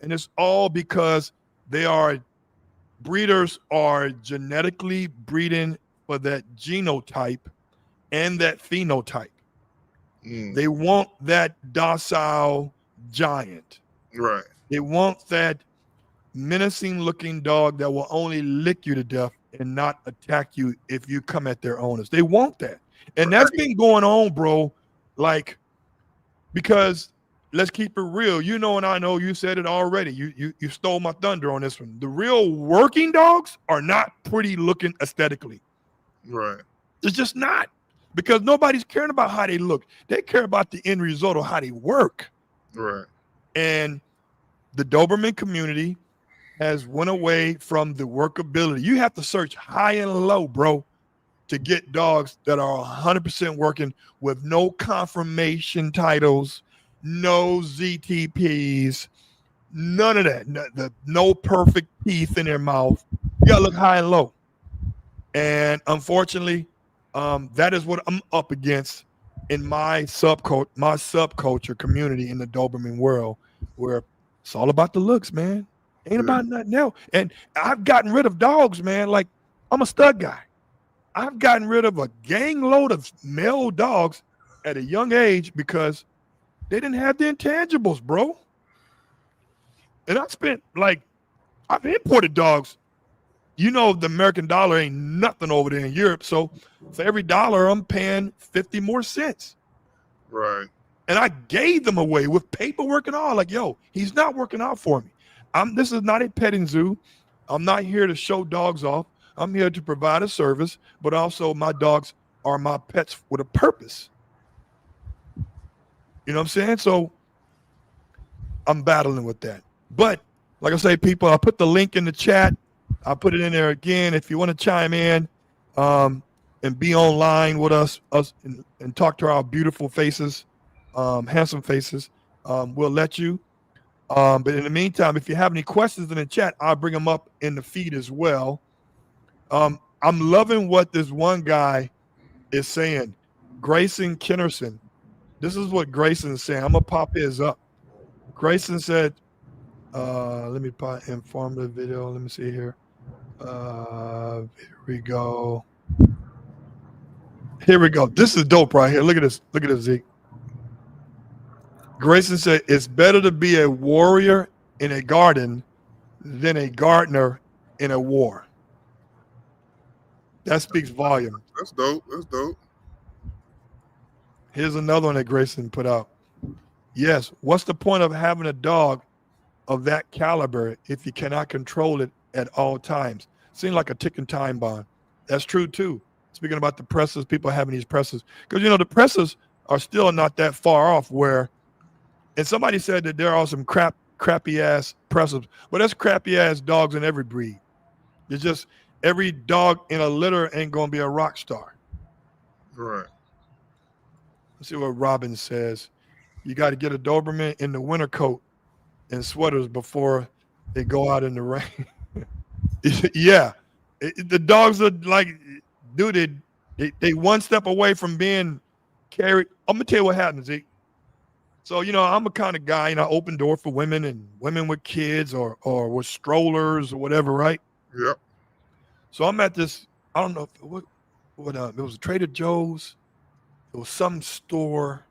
And it's all because breeders are genetically breeding for that genotype and that phenotype. They want that docile giant. Right. They want that menacing looking dog that will only lick you to death and not attack you if you come at their owners. They want that. And that's been going on, bro. Like, because let's keep it real. You know, and I know you said it already. You stole my thunder on this one. The real working dogs are not pretty looking aesthetically. Right. It's just not, because nobody's caring about how they look. They care about the end result of how they work. Right. And the Doberman community has went away from the workability. You have to search high and low, bro, to get dogs that are 100% working with no confirmation titles, no ZTPs, none of that. No perfect teeth in their mouth. You gotta look high and low. And unfortunately, that is what I'm up against in my subculture community in the Doberman world, where it's all about the looks, man. Ain't about nothing else. And I've gotten rid of dogs, man. Like, I'm a stud guy. I've gotten rid of a gang load of male dogs at a young age because they didn't have the intangibles, bro. And I've imported dogs. You know, the American dollar ain't nothing over there in Europe. So for every dollar, I'm paying 50 more cents. Right. And I gave them away with paperwork and all. Like, yo, he's not working out for me. This is not a petting zoo. I'm not here to show dogs off. I'm here to provide a service, but also my dogs are my pets with a purpose. You know what I'm saying? So I'm battling with that. But like I say, people, I'll put the link in the chat. I'll put it in there again. If you want to chime in and be online with us and talk to our beautiful faces, handsome faces, we'll let you. But in the meantime, if you have any questions in the chat, I'll bring them up in the feed as well. I'm loving what this one guy is saying. Grayson Kennerson. This is what Grayson's saying. I'm going to pop his up. Grayson said, let me put informative video. Let me see here. Here we go. Here we go. This is dope right here. Look at this. Look at this, Zeke. Grayson said, it's better to be a warrior in a garden than a gardener in a war. That speaks volume. That's dope. That's dope. Here's another one that Grayson put out. Yes, what's the point of having a dog of that caliber if you cannot control it at all times? Seems like a ticking time bomb. That's true too. Speaking about the presses, people having these presses. Because, you know, the presses are still not that far off where, and somebody said that there are some crappy ass presses, but that's crappy ass dogs in every breed. It's just every dog in a litter ain't going to be a rock star. Right. Let's see what Robin says. You got to get a Doberman in the winter coat and sweaters before they go out in the rain. Yeah. The dogs are like, dude, they one step away from being carried. I'm going to tell you what happens, Zeke. So, you know, I'm a kind of guy, you know, open door for women and women with kids or with strollers or whatever, right? Yep. So I'm at this, I don't know, it was a Trader Joe's. It was some store.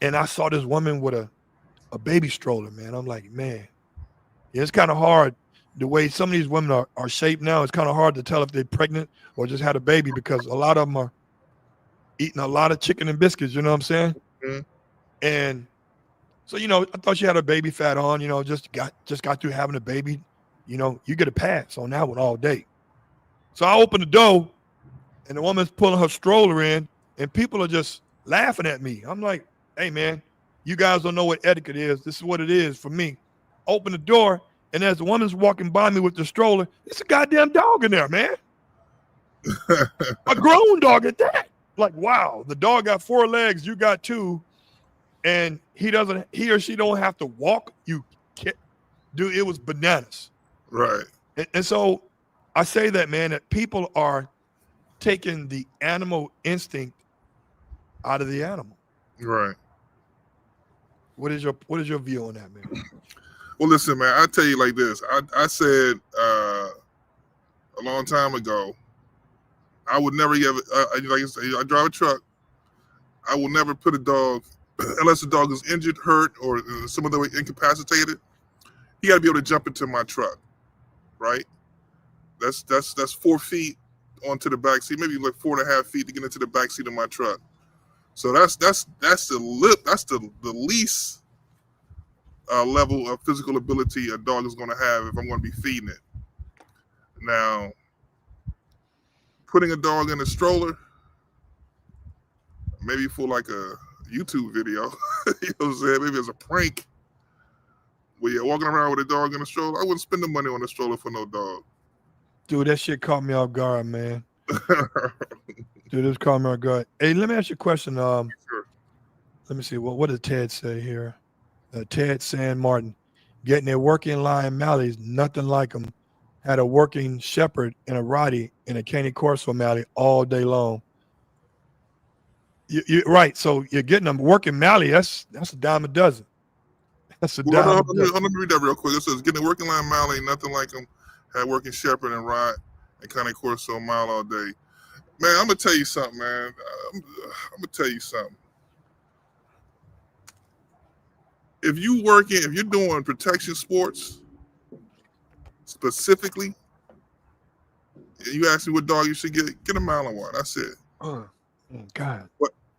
And I saw this woman with a baby stroller, man. I'm like, man, yeah, it's kind of hard. The way some of these women are shaped now, it's kind of hard to tell if they're pregnant or just had a baby because a lot of them are eating a lot of chicken and biscuits, you know what I'm saying? Mm-hmm. And so, you know, I thought she had her baby fat on, you know, just got through having a baby. You know, you get a pass on that one all day. So I open the door and the woman's pulling her stroller in and people are just laughing at me. I'm like, hey, man, you guys don't know what etiquette is. This is what it is for me. Open the door, and as the woman's walking by me with the stroller, it's a goddamn dog in there, man. A grown dog at that. Like, wow, the dog got 4 legs, you got 2, and he or she don't have to walk. You can't, dude, it was bananas. Right. And so I say that, man, that people are taking the animal instinct out of the animal. Right. What is your view on that, man? Well, listen, man, I tell you like this. I said a long time ago, I would never ever, like I said, I drive a truck. I will never put a dog, unless the dog is injured, hurt, or some other way incapacitated, he got to be able to jump into my truck, right? That's 4 feet onto the back seat, maybe like 4.5 feet to get into the back seat of my truck. So that's the least level of physical ability a dog is going to have if I'm going to be feeding it. Now, putting a dog in a stroller, maybe for like a YouTube video, you know what I'm saying? Maybe as a prank, where you're walking around with a dog in a stroller. I wouldn't spend the money on a stroller for no dog. Dude, that shit caught me off guard, man. Dude, this caught me off guard. Hey, let me ask you a question. Sure. Let me see. What does Ted say here? Ted San Martin, getting a working line Malleys, nothing like them. Had a working Shepherd and a Rottie and a Cane Corso Mallee all day long. You're right. So you're getting them working Mallee. That's a dime a dozen. That's a dime a dozen. Let me read that real quick. It says, getting a working line Mallee, nothing like them. Had working Shepherd and Rot and Cane Corso mile all day. Man, I'm gonna tell you something, man. I'm gonna tell you something. If you're doing protection sports specifically, and you ask me what dog you should get a Malinois. That's it. Oh God.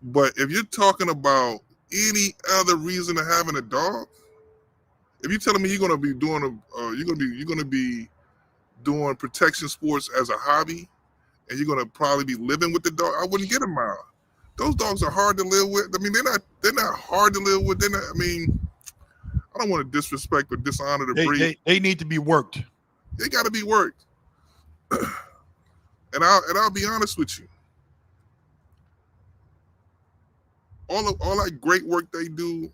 But if you're talking about any other reason to having a dog, if you're telling me you're gonna be doing you're gonna be doing protection sports as a hobby, and you're gonna probably be living with the dog, I wouldn't get a Malinois. Those dogs are hard to live with. I mean, they're not hard to live with. I don't want to disrespect or dishonor the breed. They need to be worked. They got to be worked. And I'll be honest with you. All that great work they do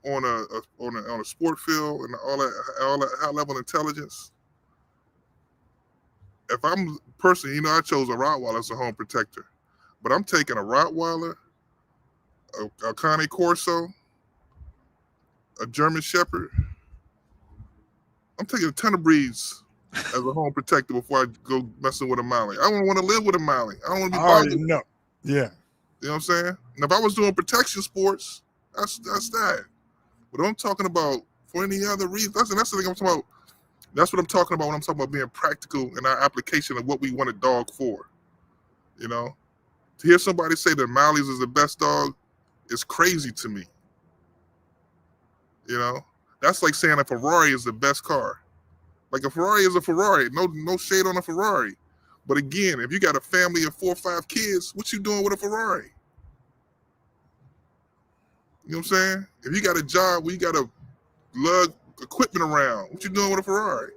on a sport field and all that high level intelligence. If I'm personally, I chose a Rottweiler as a home protector, but I'm taking a Rottweiler, a Cane Corso, a German Shepherd. I'm taking a ton of breeds as a home protector before I go messing with a Mallee. I don't want to live with a Mallee. I don't want to be bothered. No. Yeah. You know what I'm saying? Now, if I was doing protection sports, that's that. But I'm talking about for any other reason. That's the thing I'm talking about. That's what I'm talking about when I'm talking about being practical in our application of what we want a dog for. To hear somebody say that Malleys is the best dog is crazy to me. That's like saying a Ferrari is the best car. Like a Ferrari is a Ferrari. No shade on a Ferrari. But again, if you got a family of 4 or 5 kids, what you doing with a Ferrari? You know what I'm saying? If you got a job where you got to lug equipment around, what you doing with a Ferrari?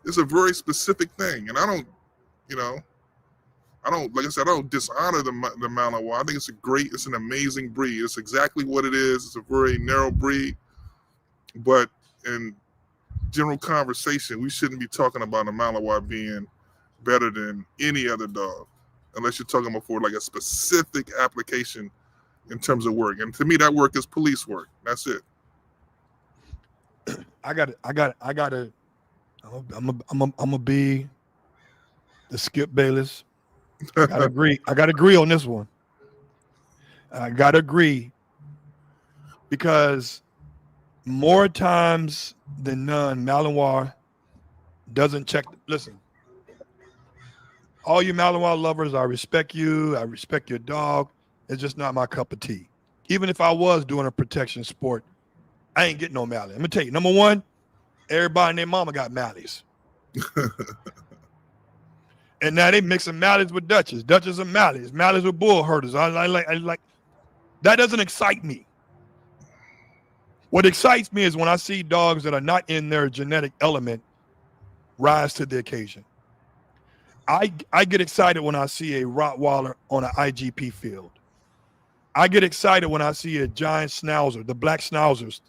It's a very specific thing. And I don't like I said, I don't dishonor the Malinois. I think it's an amazing breed. It's exactly what it is. It's a very narrow breed. But in general conversation, we shouldn't be talking about a Malinois being better than any other dog, unless you're talking about for like a specific application in terms of work. And to me, that work is police work. That's it. I'm gonna be the Skip Bayless. I gotta agree on this one. I gotta agree because more times than none, Malinois doesn't check. Listen, all you Malinois lovers, I respect you. I respect your dog. It's just not my cup of tea. Even if I was doing a protection sport, I ain't getting no Mallee. I'm gonna tell you, number one, everybody and their mama got Malleys. And now they mixing Malleys with Dutches. Dutches and Malleys. Malleys with bull herders. I like that doesn't excite me. What excites me is when I see dogs that are not in their genetic element rise to the occasion. I get excited when I see a Rottweiler on an IGP field. I get excited when I see a giant Schnauzer, the black Schnauzers,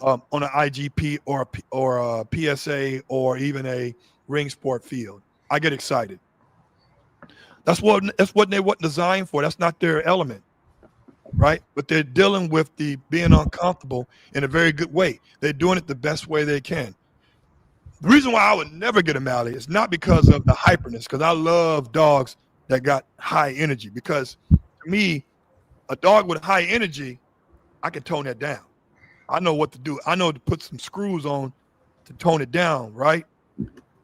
on an IGP or a PSA or even a ring sport field. I get excited. That's what they weren't designed for. That's not their element, right? But they're dealing with the being uncomfortable in a very good way. They're doing it the best way they can. The reason why I would never get a Mallee is not because of the hyperness, because I love dogs that got high energy. Because to me, a dog with high energy, I can tone that down. I know what to do. I know to put some screws on to tone it down, right?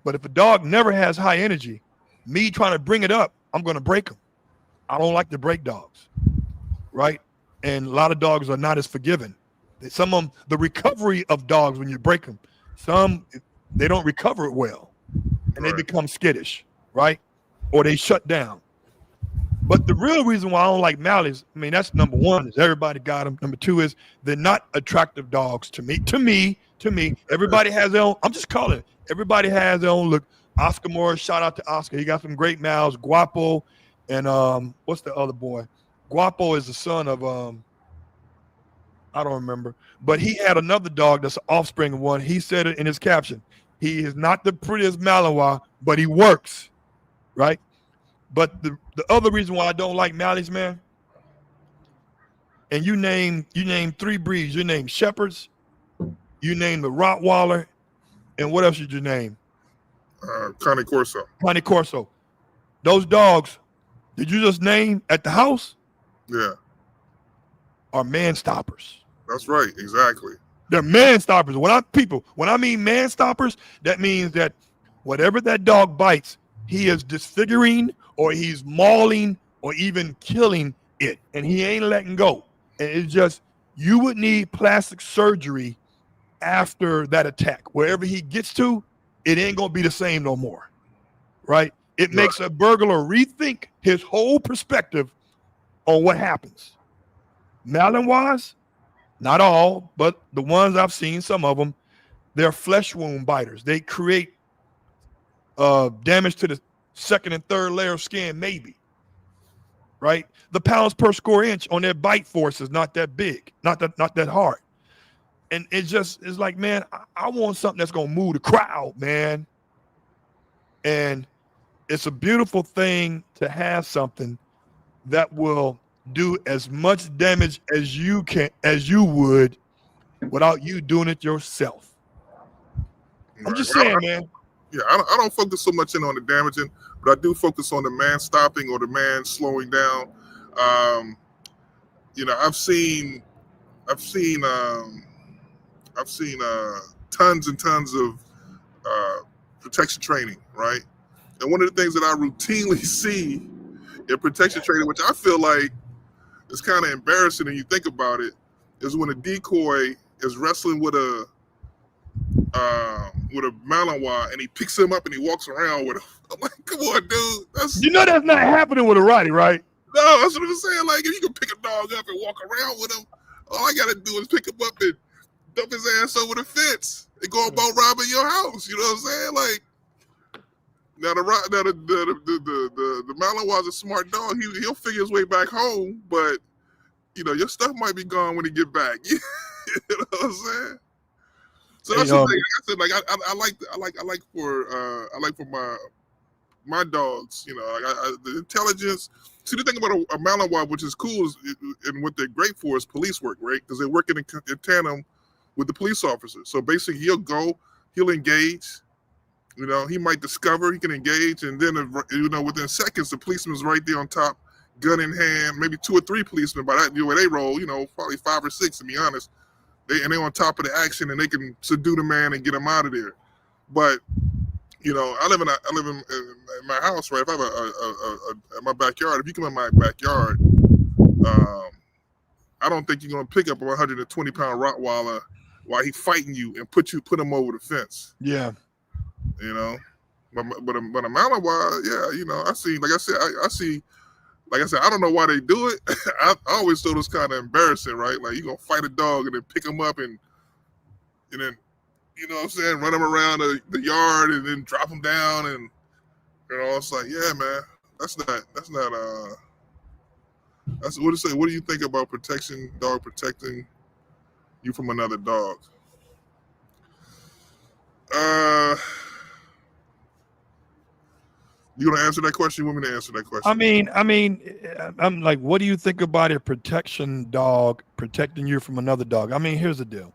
But if a dog never has high energy, me trying to bring it up, I'm going to break them. I don't like to break dogs, right? And a lot of dogs are not as forgiving. Some of them, the recovery of dogs when you break them, some they don't recover it well, and they become skittish, right? Or they shut down. But the real reason why I don't like Mallies, I mean, that's number one, is everybody got them. Number two is they're not attractive dogs to me. To me, everybody has their own. I'm just calling it. Everybody has their own look. Oscar Morris, shout out to Oscar. He got some great mouths. Guapo, and what's the other boy? Guapo is the son of I don't remember, but he had another dog that's an offspring of one. He said it in his caption. He is not the prettiest Malinois, but he works, right? But the other reason why I don't like Mallies, man, and you name 3 breeds. You name Shepherds, you name the Rottweiler, and what else did you name? Cane Corso. Cane Corso. Those dogs, did you just name at the house? Yeah. Are Manstoppers. That's right. Exactly. They're Manstoppers. When I mean Manstoppers, that means that whatever that dog bites, he is disfiguring or he's mauling or even killing it, and he ain't letting go. And it's just, you would need plastic surgery after that attack. Wherever he gets to, it ain't gonna be the same no more, right? It makes a burglar rethink his whole perspective on what happens. Malinois, not all, but the ones I've seen, some of them, they're flesh wound biters. They create damage to the second and third layer of skin, maybe, right? The pounds per square inch on their bite force is not that big, not that hard. And it's like, man, I want something that's going to move the crowd, man. And it's a beautiful thing to have something that will do as much damage as you would without you doing it yourself. I'm just saying, man. Yeah, I don't focus so much in on the damaging, but I do focus on the man stopping or the man slowing down. I've seen tons and tons of protection training, right? And one of the things that I routinely see in protection training, which I feel like is kind of embarrassing when you think about it, is when a decoy is wrestling with a Malinois and he picks him up and he walks around with him. I'm like, come on, dude. That's not happening with a Rottie, right? No, that's what I'm saying. Like, if you can pick a dog up and walk around with him, all I gotta do is pick him up and dump his ass over the fence and go about robbing your house. You know what I'm saying? Like, now the Malinois is a smart dog. He'll figure his way back home, but your stuff might be gone when he get back. You know what I'm saying? So that's the thing. I said, like, I like for my dogs. The intelligence. See, the thing about a Malinois, which is cool, and what they're great for is police work, right? Because they're working in tandem with the police officers. So basically, he'll engage. He might discover, he can engage, and then within seconds, the policeman's right there on top, gun in hand, maybe 2 or 3 policemen. By that, where they roll, probably 5 or 6, to be honest. They're on top of the action, and they can subdue the man and get him out of there. But I live in my house, right? If I have my backyard, if you come in my backyard, I don't think you're gonna pick up a 120-pound Rottweiler while he's fighting you and put him over the fence. Yeah. But a Malinois, yeah, I see. Like I said, I don't know why they do it. I always thought it was kind of embarrassing, right? Like, you gonna fight a dog and then pick him up and then, you know what I'm saying, run him around the yard and then drop him down, and it's like, yeah, man, that's what it say. What do you think about dog protecting you from another dog? You gonna answer that question? You want me to answer that question? I mean, I'm like, what do you think about a protection dog protecting you from another dog? I mean, here's the deal.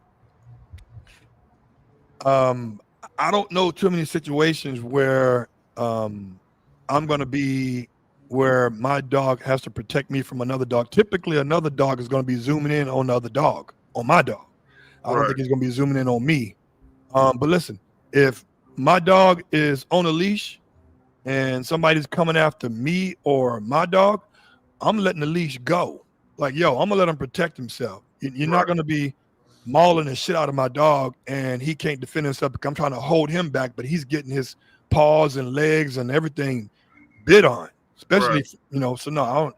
I don't know too many situations where I'm gonna be where my dog has to protect me from another dog. Typically, another dog is gonna be zooming in on the other dog, on my dog. I don't think he's gonna be zooming in on me. But listen, if my dog is on a leash and somebody's coming after me or my dog, I'm letting the leash go. Like, yo, I'm gonna let him protect himself. You're not Right. gonna be mauling the shit out of my dog and he can't defend himself because I'm trying to hold him back, but he's getting his paws and legs and everything bit on. Right. Especially, so no, I don't.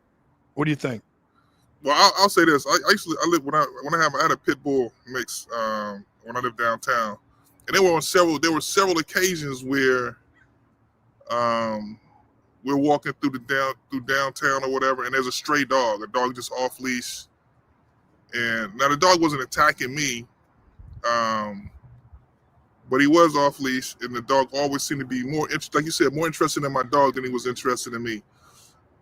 What do you think? Well, I'll say this. I lived when I had a Pitbull mix when I lived downtown, and there were several occasions where we're walking through downtown or whatever, and there's a stray dog, a dog just off leash, and now the dog wasn't attacking me, but he was off leash, and the dog always seemed to be like you said, more interested in my dog than he was interested in me.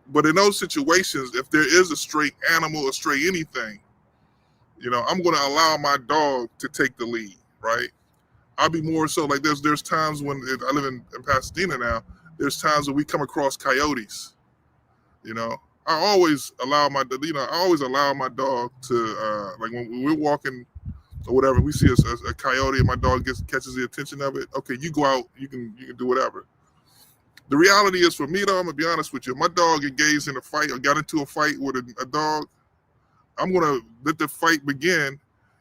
But in those situations, if there is a stray animal, a stray anything, I'm going to allow my dog to take the lead, right? I'll be more so like there's times when I live in Pasadena now. There's times when we come across coyotes. I always allow my dog to like when we're walking or whatever. We see a coyote and my dog catches the attention of it. Okay, you go out. You can do whatever. The reality is, for me, though, I'm going to be honest with you. If my dog engaged in a fight or got into a fight with a dog, I'm going to let the fight begin,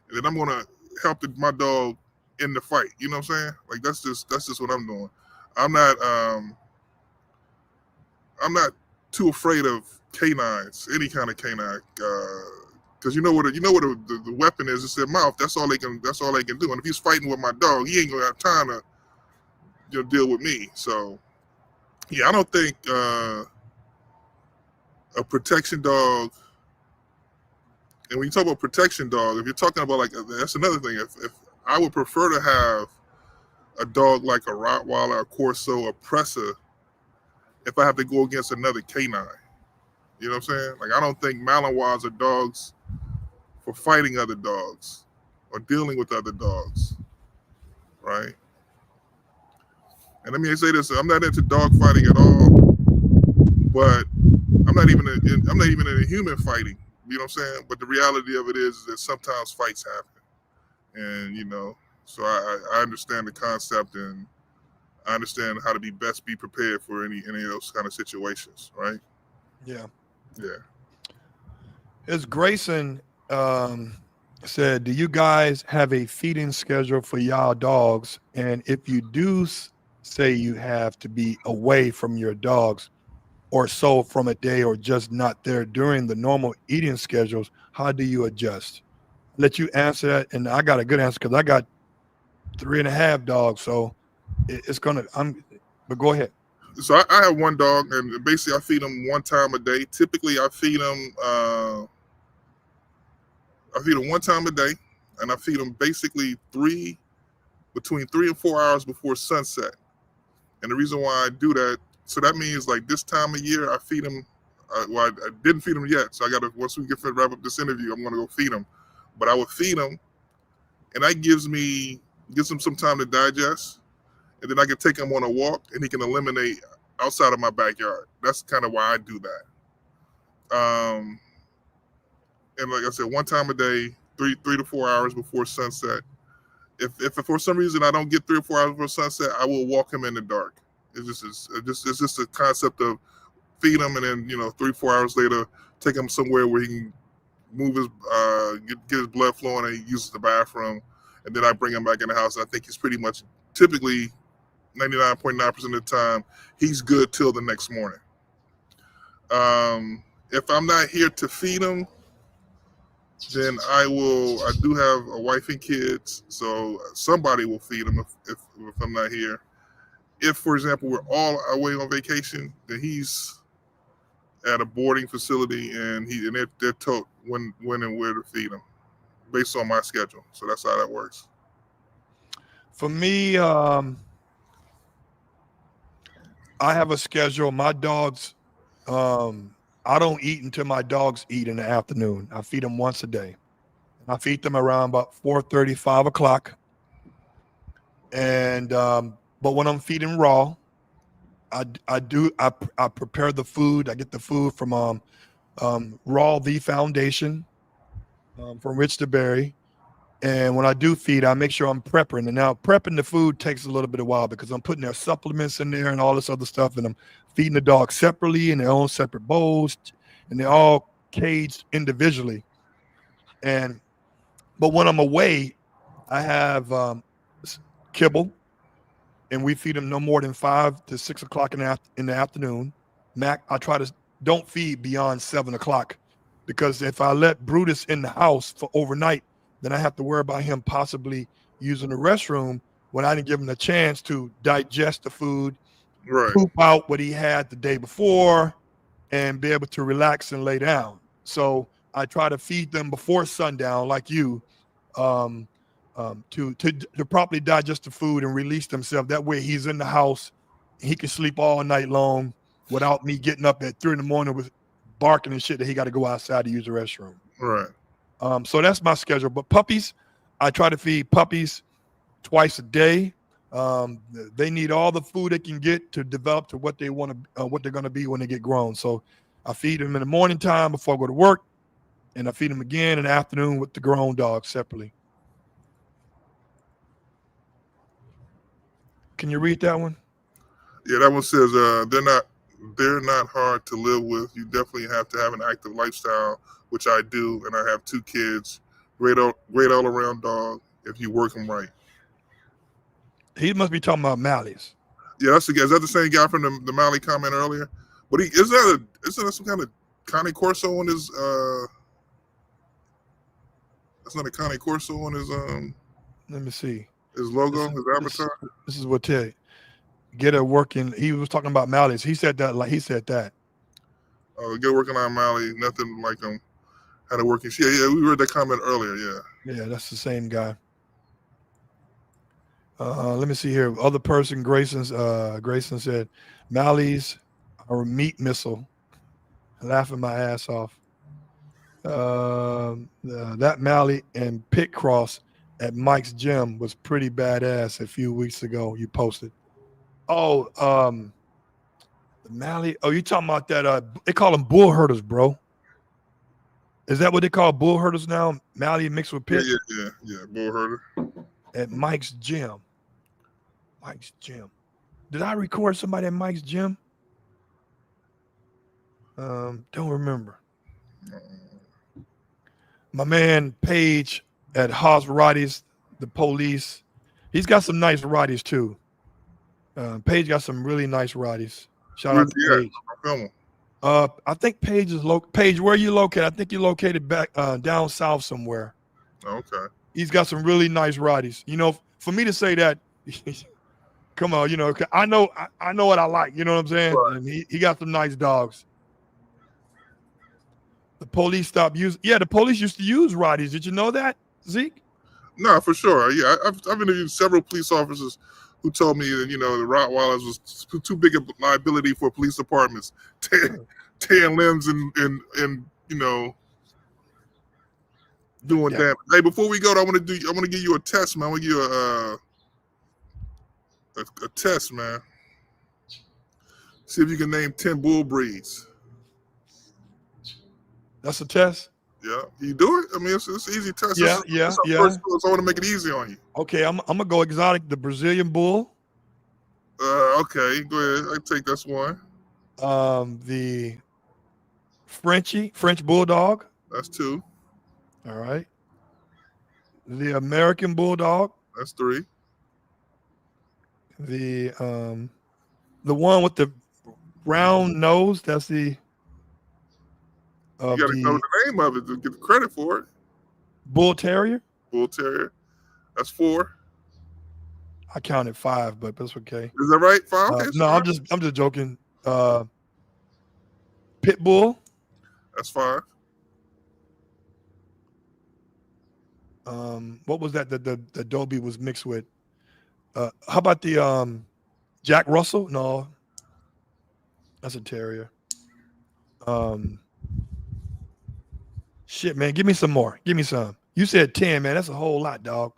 and then I'm going to help my dog in the fight. You know what I'm saying? Like, that's just what I'm doing. I'm not too afraid of canines, any kind of canine, because you know what the weapon is. It's their mouth. That's all they can do. And if he's fighting with my dog, he ain't going to have time to deal with me. So. Yeah, I don't think a protection dog, and when you talk about protection dog, if you're talking about that's another thing. If I would prefer to have a dog like a Rottweiler, a Corso, a Presa, if I have to go against another canine. You know what I'm saying? Like, I don't think Malinois are dogs for fighting other dogs or dealing with other dogs, right? And let me say this: I'm not into dog fighting at all, but I'm not even in a human fighting. You know what I'm saying? But the reality of it is that sometimes fights happen, and so I understand the concept, and I understand how to be prepared for any of those kind of situations, right? Yeah. Yeah. As Grayson said, do you guys have a feeding schedule for y'all dogs? And if you do say you have to be away from your dogs or so from a day or just not there during the normal eating schedules, how do you adjust? Let you answer that. And I got a good answer because I got 3.5 dogs. So but go ahead. So I have one dog, and basically I feed him one time a day. Typically I feed him one time a day, and I feed him basically between 3 and 4 hours before sunset. And the reason why I do that, so that means like this time of year, I feed him. I didn't feed him yet, so once we wrap up this interview, I'm gonna go feed him. But I would feed him, and that gives him some time to digest, and then I can take him on a walk, and he can eliminate outside of my backyard. That's kind of why I do that. And like I said, one time a day, 3 to 4 hours before sunset. If for some reason I don't get 3 or 4 hours before sunset, I will walk him in the dark. It's just a concept of feed him, and then 3 or 4 hours later, take him somewhere where he can move his get his blood flowing, and he uses the bathroom, and then I bring him back in the house. I think he's pretty much typically 99.9% of the time he's good till the next morning. If I'm not here to feed him, then I do have a wife and kids, so somebody will feed him if I'm not here. If, for example, we're all away on vacation, then he's at a boarding facility, and they're told when and where to feed him based on my schedule. So that's how that works. For me, I have a schedule. My dogs, I don't eat until my dogs eat in the afternoon. I feed them once a day. I feed them around about 4:30, 5 o'clock. And but when I'm feeding raw, I prepare the food. I get the food from Raw the Foundation, from Rich DeBerry. And when I do feed, I make sure I'm prepping. And now prepping the food takes a little bit of while because I'm putting their supplements in there and all this other stuff. And I'm feeding the dog separately in their own separate bowls. And they're all caged individually. But when I'm away, I have kibble. And we feed them no more than 5 to 6 o'clock in the afternoon. I try to don't feed beyond 7 o'clock because if I let Brutus in the house for overnight, then I have to worry about him possibly using the restroom when I didn't give him the chance to digest the food, Right. poop out what he had the day before, and be able to relax and lay down. So I try to feed them before sundown, like you, to properly digest the food and release themselves. That way he's in the house, he can sleep all night long without me getting up at 3 a.m. with barking and shit that he got to go outside to use the restroom. Right. So that's my schedule. But puppies, I try to feed puppies twice a day. They need all the food they can get to develop to what they want to, what they're going to be when they get grown. So I feed them in the morning time before I go to work, and I feed them again in the afternoon with the grown dogs separately. Can you read that one? Yeah, that one says they're not hard to live with. You definitely have to have an active lifestyle, which I do, and I have 2 kids. Great all around dog if you work them right. He must be talking about Mallies. Yeah, that's the guy. Is that the same guy from the Mally comment earlier? But is that some kind of Cane Corso on his that's not a Cane Corso on his Let me see. His logo, his avatar. This is what Ted get a working. He was talking about Mallies. He said that like he said that. Get working on Mally. Nothing like him. Had a working. Yeah, we read that comment earlier. Yeah, that's the same guy. Let me see here. Other person, Grayson said, Mallies are a meat missile. Laughing my ass off. That Mally and pit cross at Mike's gym was pretty badass a few weeks ago. You posted. Oh, the Mally. Oh, you talking about that? They call them bull herders, bro. Is that what they call bull herders now? Mally mixed with pit? Yeah. Bull herder. At Mike's gym. Mike's gym. Did I record somebody at Mike's gym? Don't remember. My man Paige at Haas Rotties, the police. He's got some nice Rotties too. Paige got some really nice Rotties. Shout out to Paige. I think Paige is Paige, where are you located? I think you're located back down south somewhere. Okay. He's got some really nice Rotties. You know, for me to say that, come on, you know, I know what I like. You know what I'm saying? Right. And he got some nice dogs. The police stopped using. Yeah, the police used to use Rotties. Did you know that, Zeke? No, for sure. Yeah, I've interviewed several police officers who told me that, you know, the Rottweilers was too big a liability for police departments, tearing limbs and you know, doing damage. Hey, before we go, I want to give you a test, man. I want to give you a test, man. See if you can name 10 bull breeds. That's a test? Yeah. You do it? I mean, it's an easy test. Yeah. First, so I want to make it easy on you. Okay, I'm going to go exotic. The Brazilian bull. Okay, go ahead. I take this one. The French bulldog. That's 2. All right. The American bulldog. That's 3. The one with the round nose. That's the. You got to know the name of it to get the credit for it. Bull Terrier. Bull Terrier. That's 4. I counted 5, but that's okay. Is that right? 5? Okay, no, I'm just joking. Pitbull. That's 5. What was that? The Adobe was mixed with. How about the Jack Russell? No, that's a terrier. Shit, man, give me some more. Give me some. You said 10, man. That's a whole lot, dog.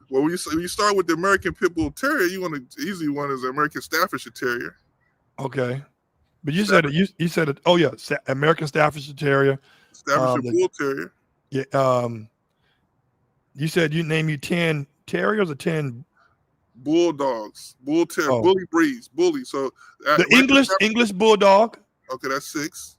Well, when you start with the American Pitbull Terrier, you want the easy one is the American Staffordshire Terrier. Okay, but you said it. You said it. Oh yeah, American Staffordshire Terrier. Staffordshire Bull Terrier. Yeah. You said you name you 10 terriers or 10 bulldogs, bull terrier, Oh. bully breeds, bully. So the English bulldog. Okay, that's 6.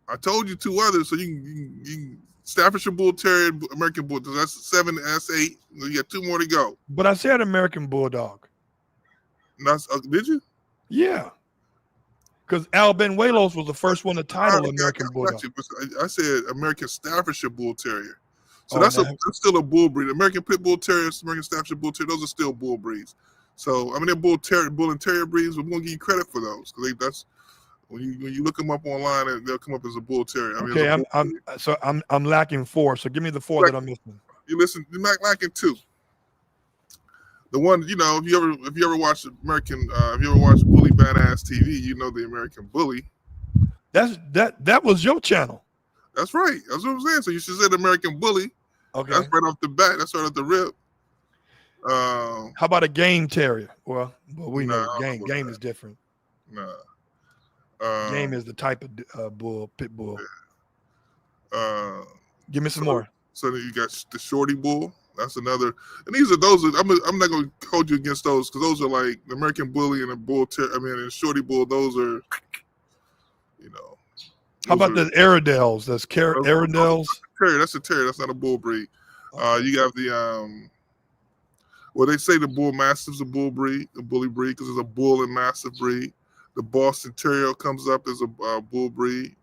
I told you 2 others, so you can Staffordshire Bull Terrier, American Bull. That's 7. That's 8. You got 2 more to go. But I said American bulldog. Did you? Yeah. Because Albenuelos was the first one to title American bulldog. I said American Staffordshire Bull Terrier. So Oh, that's still a bull breed. American Pit Bull Terriers, American Staffordshire Bull Terrier, those are still bull breeds. So I mean, they're bull and terrier breeds. But we're gonna give you credit for those because that's when you look them up online, they'll come up as a bull terrier. I mean, okay, I'm lacking 4. So give me the 4 that I'm missing. You're not lacking 2. The one, you know, if you ever watch Bully Badass TV, you know the American Bully. That was your channel. That's right. That's what I'm saying. So you should say the American Bully. Okay. That's right off the bat. That's right off the rip. How about a game terrier? Well we know game is different. Nah. Game is the type of pit bull. Yeah. Give me some more. So then you got the Shorty Bull. That's another. And those are. I'm not going to hold you against those because those are like the American Bully and the Bull. And Shorty Bull. Those are, you know. How about the Airedales? That's Airedales. That's a terrier. That's not a bull breed. You have the well, they say the Bull Mastiff's a bull breed, a bully breed, because it's a bull and mastiff breed. The Boston Terrier comes up as a bull breed.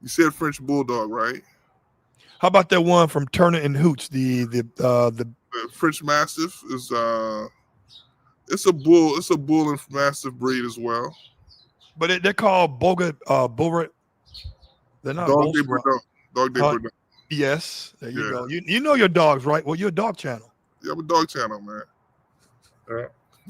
You said French Bulldog, right? How about that one from Turner and Hooch? The French Mastiff is it's a bull and mastiff breed as well. But they're called Boga. They're not Dog de Bordeaux. Yes, there you go. You know your dogs, right? Well, you're a dog channel. Yeah, I'm a dog channel, man.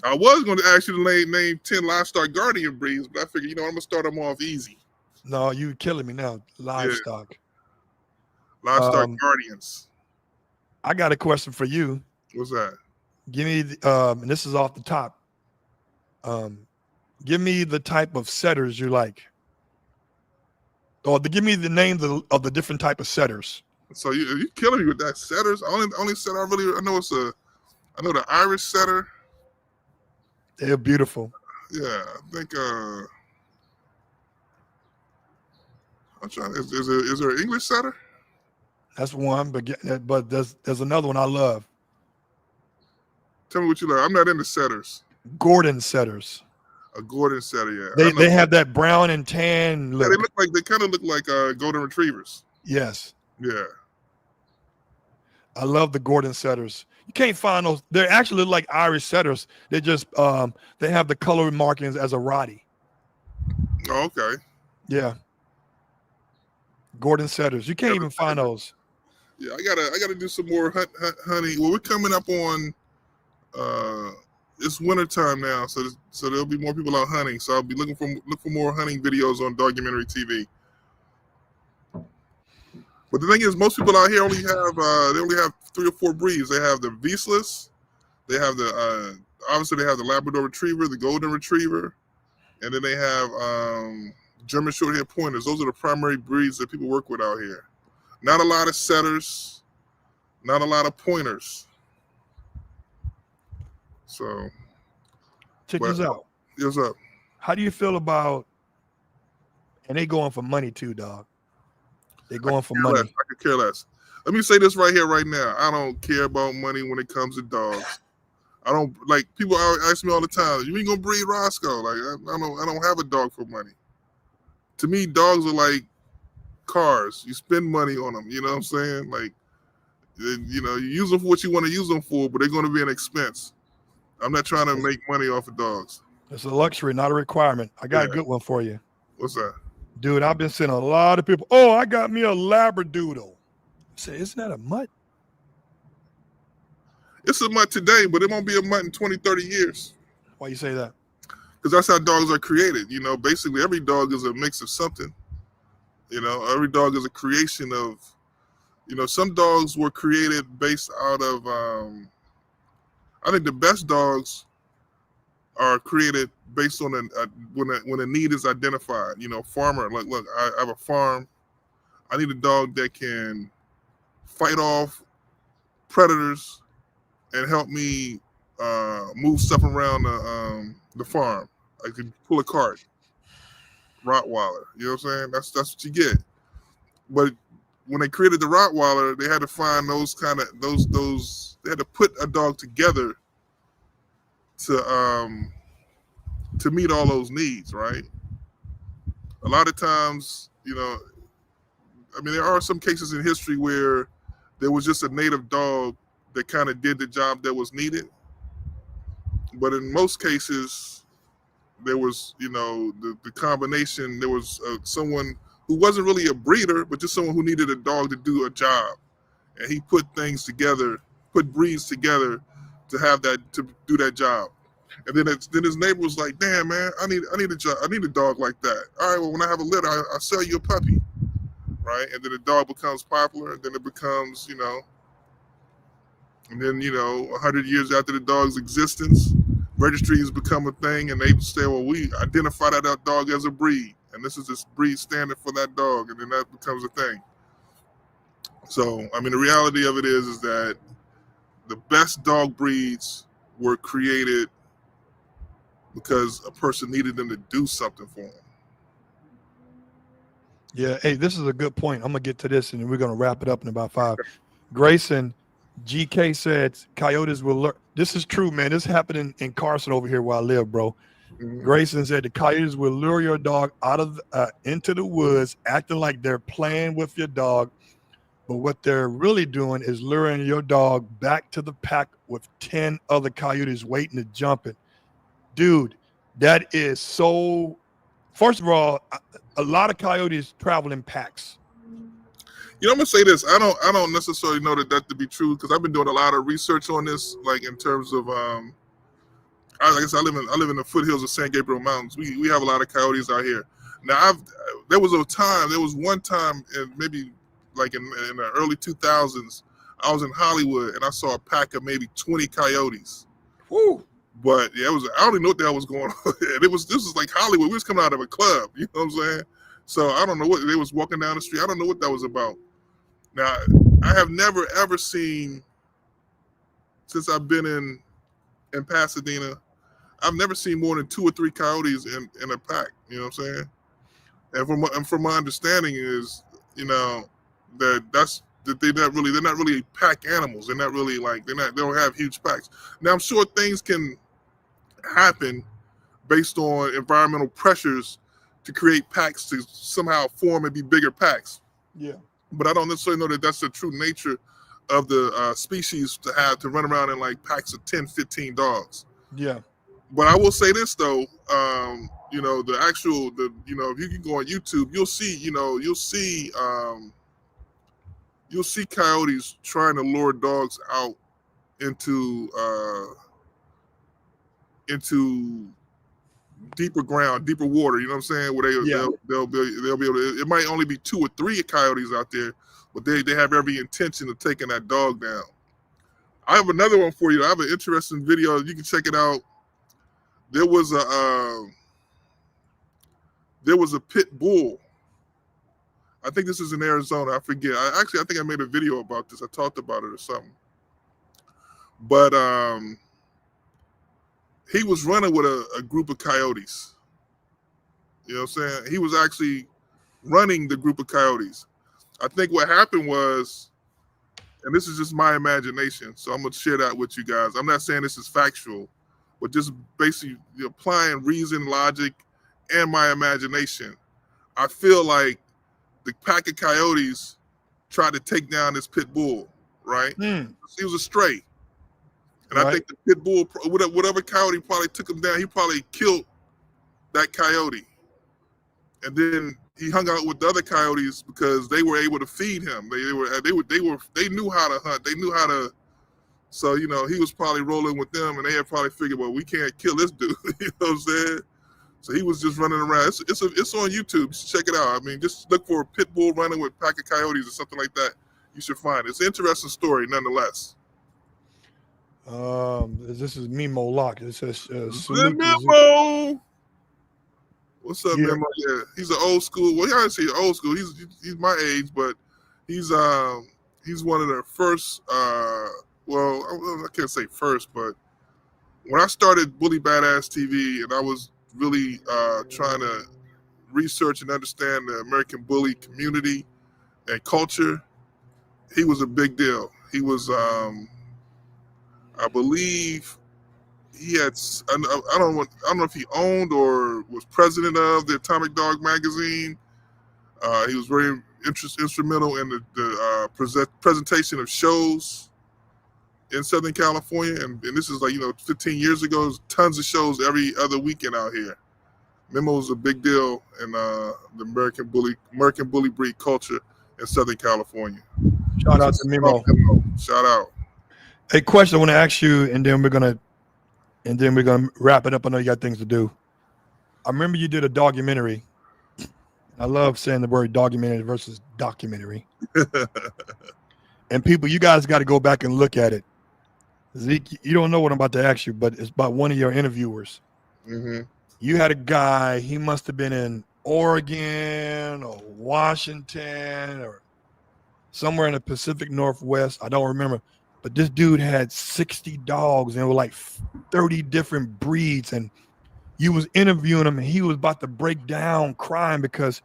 I was going to ask you to name 10 Livestock Guardian breeds, but I figured, I'm going to start them off easy. No, you killing me now. Livestock. Yeah. Livestock Guardians. I got a question for you. What's that? Give me, and this is off the top. Give me the type of setters you like. Or give me the names of the different type of setters. So you killing me with that setters? Only setter I know I know the Irish setter. They're beautiful. Yeah, I think I'm trying. Is there an English setter? That's one, but there's another one I love. Tell me what you like. I'm not into setters. Gordon setters. A Gordon setter, yeah. They have that brown and tan look. Yeah, they kind of look like golden retrievers. Yes. Yeah. I love the Gordon setters. You can't find those. They actually look like Irish setters. They just they have the color markings as a Rottie. Oh, okay. Yeah. Gordon setters. You can't even find those. Yeah, I gotta do some more hunting. Well, we're coming up on it's winter time now, so there'll be more people out hunting. So I'll be look for more hunting videos on Dogumentary TV. But the thing is, most people out here only have 3 or 4 breeds. They have the Vizslas, they have the obviously they have the Labrador Retriever, the Golden Retriever, and then they have German Shorthair Pointers. Those are the primary breeds that people work with out here. Not a lot of setters, not a lot of pointers. So, check this out. What's up? How do you feel about? And they going for money too, dog. They're going for money. I could care less. Let me say this right here, right now. I don't care about money when it comes to dogs. I don't like people ask me all the time. You ain't gonna breed Roscoe? Like I don't have a dog for money. To me, dogs are like cars. You spend money on them. You know what I'm saying? Like, you use them for what you want to use them for, but they're going to be an expense. I'm not trying to make money off of dogs. It's a luxury, not a requirement. I got a good one for you. What's that? Dude, I've been seeing a lot of people. Oh, I got me a Labradoodle. I say, isn't that a mutt? It's a mutt today, but it won't be a mutt in 20, 30 years. Why you say that? Because that's how dogs are created. Basically every dog is a mix of something. Every dog is a creation of, some dogs were created based out of, I think the best dogs are created based on when a need is identified. Farmer, look, I have a farm. I need a dog that can fight off predators, and help me move stuff around the farm. I could pull a cart. Rottweiler, you know what I'm saying? That's what you get. But when they created the Rottweiler, they had to find those they had to put a dog together to meet all those needs, right? A lot of times, you know, I mean, there are some cases in history where there was just a native dog that kind of did the job that was needed. But in most cases, there was, you know, the combination. There was someone who wasn't really a breeder, but just someone who needed a dog to do a job. And he put things together, put breeds together to have that, to do that job. And then his neighbor was like, "Damn, man, I need a dog like that. All right, well, when I have a litter, I'll sell you a puppy." Right? And then the dog becomes popular, and then it becomes, you know, and then, you know, 100 years after the dog's existence, registries become a thing, and they say, well, we identify that dog as a breed, and this is this breed standard for that dog, and then that becomes a thing. So, I mean, the reality of it is that the best dog breeds were created because a person needed them to do something for them. Yeah, hey, this is a good point. I'm gonna get to this, and we're gonna wrap it up in about 5. Grayson GK said coyotes will learn. This is true, man. This happened in Carson over here where I live, bro. Mhm. Grayson said the coyotes will lure your dog out of into the woods, acting like they're playing with your dog, but what they're really doing is luring your dog back to the pack with 10 other coyotes waiting to jump it. Dude, that is so. First of all, a lot of coyotes travel in packs. You know, I'm gonna say this. I don't necessarily know that to be true, because I've been doing a lot of research on this, like in terms of like I guess I live in the foothills of San Gabriel Mountains. We have a lot of coyotes out here. Now there was one time, and maybe like in the early 2000s, I was in Hollywood and I saw a pack of maybe 20 coyotes. Woo. But yeah, I don't even know what the hell was going on. And this was like Hollywood. We was coming out of a club, you know what I'm saying? So I don't know what they was walking down the street. I don't know what that was about. Now, I have never ever seen, since I've been in Pasadena, I've never seen more than 2 or 3 coyotes in a pack. You know what I'm saying? And from my understanding is, you know, that they're not really pack animals. They're not really like they don't have huge packs. Now I'm sure things can happen based on environmental pressures to create packs to somehow form and be bigger packs. Yeah. But I don't necessarily know that that's the true nature of the species to run around in like packs of 10, 15 dogs. Yeah. But I will say this though, you know, you know, if you can go on YouTube, you'll see coyotes trying to lure dogs out into deeper ground, deeper water. You know what I'm saying? Where they'll be able to. It might only be 2 or 3 coyotes out there, but they have every intention of taking that dog down. I have another one for you. I have an interesting video. You can check it out. There was a pit bull. I think this is in Arizona. I forget. I think I made a video about this. I talked about it or something. But he was running with a group of coyotes. You know what I'm saying? He was actually running the group of coyotes. I think what happened was, and this is just my imagination, so I'm going to share that with you guys. I'm not saying this is factual, but just basically applying reason, logic, and my imagination. I feel like the pack of coyotes tried to take down this pit bull, right? He was a stray. And right. I think the pit bull, whatever coyote probably took him down, he probably killed that coyote. And then he hung out with the other coyotes because they were able to feed him. They knew how to hunt. They knew how to. So, you know, he was probably rolling with them, and they had probably figured, well, we can't kill this dude. You know what I'm saying? So he was just running around. It's on YouTube. Check it out. I mean, just look for a pit bull running with a pack of coyotes or something like that. You should find it. It's an interesting story, nonetheless. This is Memo Lock. It says Memo. What's up, Memo? Yeah, he's an old school. Well, I say old school. He's my age, but he's he's one of the first. Well, I can't say first, but when I started Bully Badass TV, and I was really trying to research and understand the American bully community and culture, he was a big deal. He was, I believe, he had. I don't know if he owned or was president of the Atomic Dog magazine. He was very instrumental in the presentation of shows in Southern California, and this is 15 years ago. There's tons of shows every other weekend out here. Memo was a big deal in the American bully breed culture in Southern California. Shout out to Memo. Shout out. A question I want to ask you, and then we're gonna wrap it up. I know you got things to do. I remember you did a documentary. I love saying the word documentary versus documentary. And people, you guys got to go back and look at it. Zeke, you don't know what I'm about to ask you, but it's about one of your interviewers. Mm-hmm. You had a guy, he must have been in Oregon or Washington or somewhere in the Pacific Northwest. I don't remember. But this dude had 60 dogs and it was like 30 different breeds. And you was interviewing him and he was about to break down crying because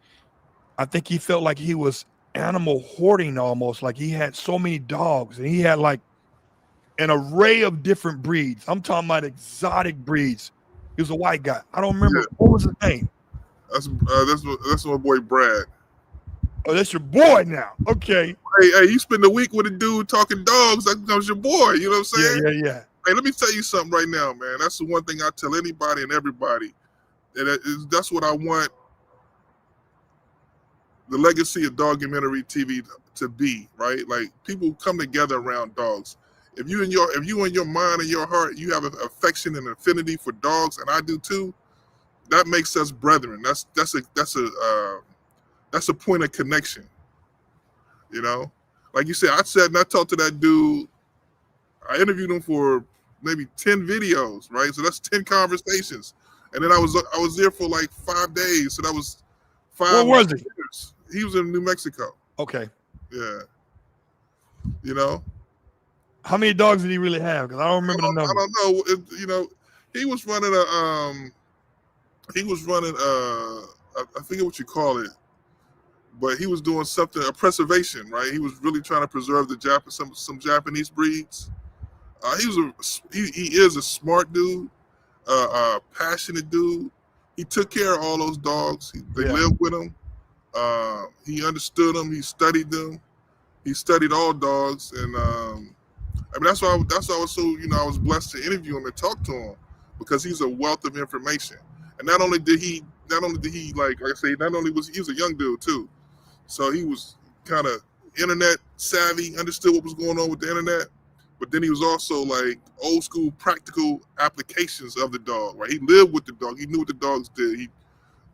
I think he felt like he was animal hoarding almost. Like he had so many dogs and he had like an array of different breeds. I'm talking about exotic breeds. He was a white guy. I don't remember. Yeah. What was his name? That's my boy Brad. Oh, that's your boy now. Okay. Hey, you spend the week with a dude talking dogs. That becomes your boy. You know what I'm saying? Yeah. Hey, let me tell you something right now, man. That's the one thing I tell anybody and everybody. And that's what I want the legacy of documentary TV to be, right? Like people come together around dogs. If you in your mind and your heart, you have an affection and affinity for dogs, and I do too, that makes us brethren. That's a point of connection. You know? Like you said, I sat and I talked to that dude. I interviewed him for maybe 10 videos, right? So that's 10 conversations. And then I was there for like 5 days. So that was 5 Where was he? years. He was in New Mexico. Okay. Yeah. You know? How many dogs did he really have? Because I don't remember the number. I don't know. He was running I forget what you call it, but he was doing something, a preservation, right? He was really trying to preserve some Japanese breeds. He is a smart dude, passionate dude. He took care of all those dogs. They lived with him. He understood them. He studied them. He studied all dogs, and that's why I was so I was blessed to interview him and talk to him because he's a wealth of information. And not only did he like I say, he was a young dude too, so he was kind of internet savvy, understood what was going on with the internet. But then he was also like old school practical applications of the dog, right? He lived with the dog. He knew what the dogs did. He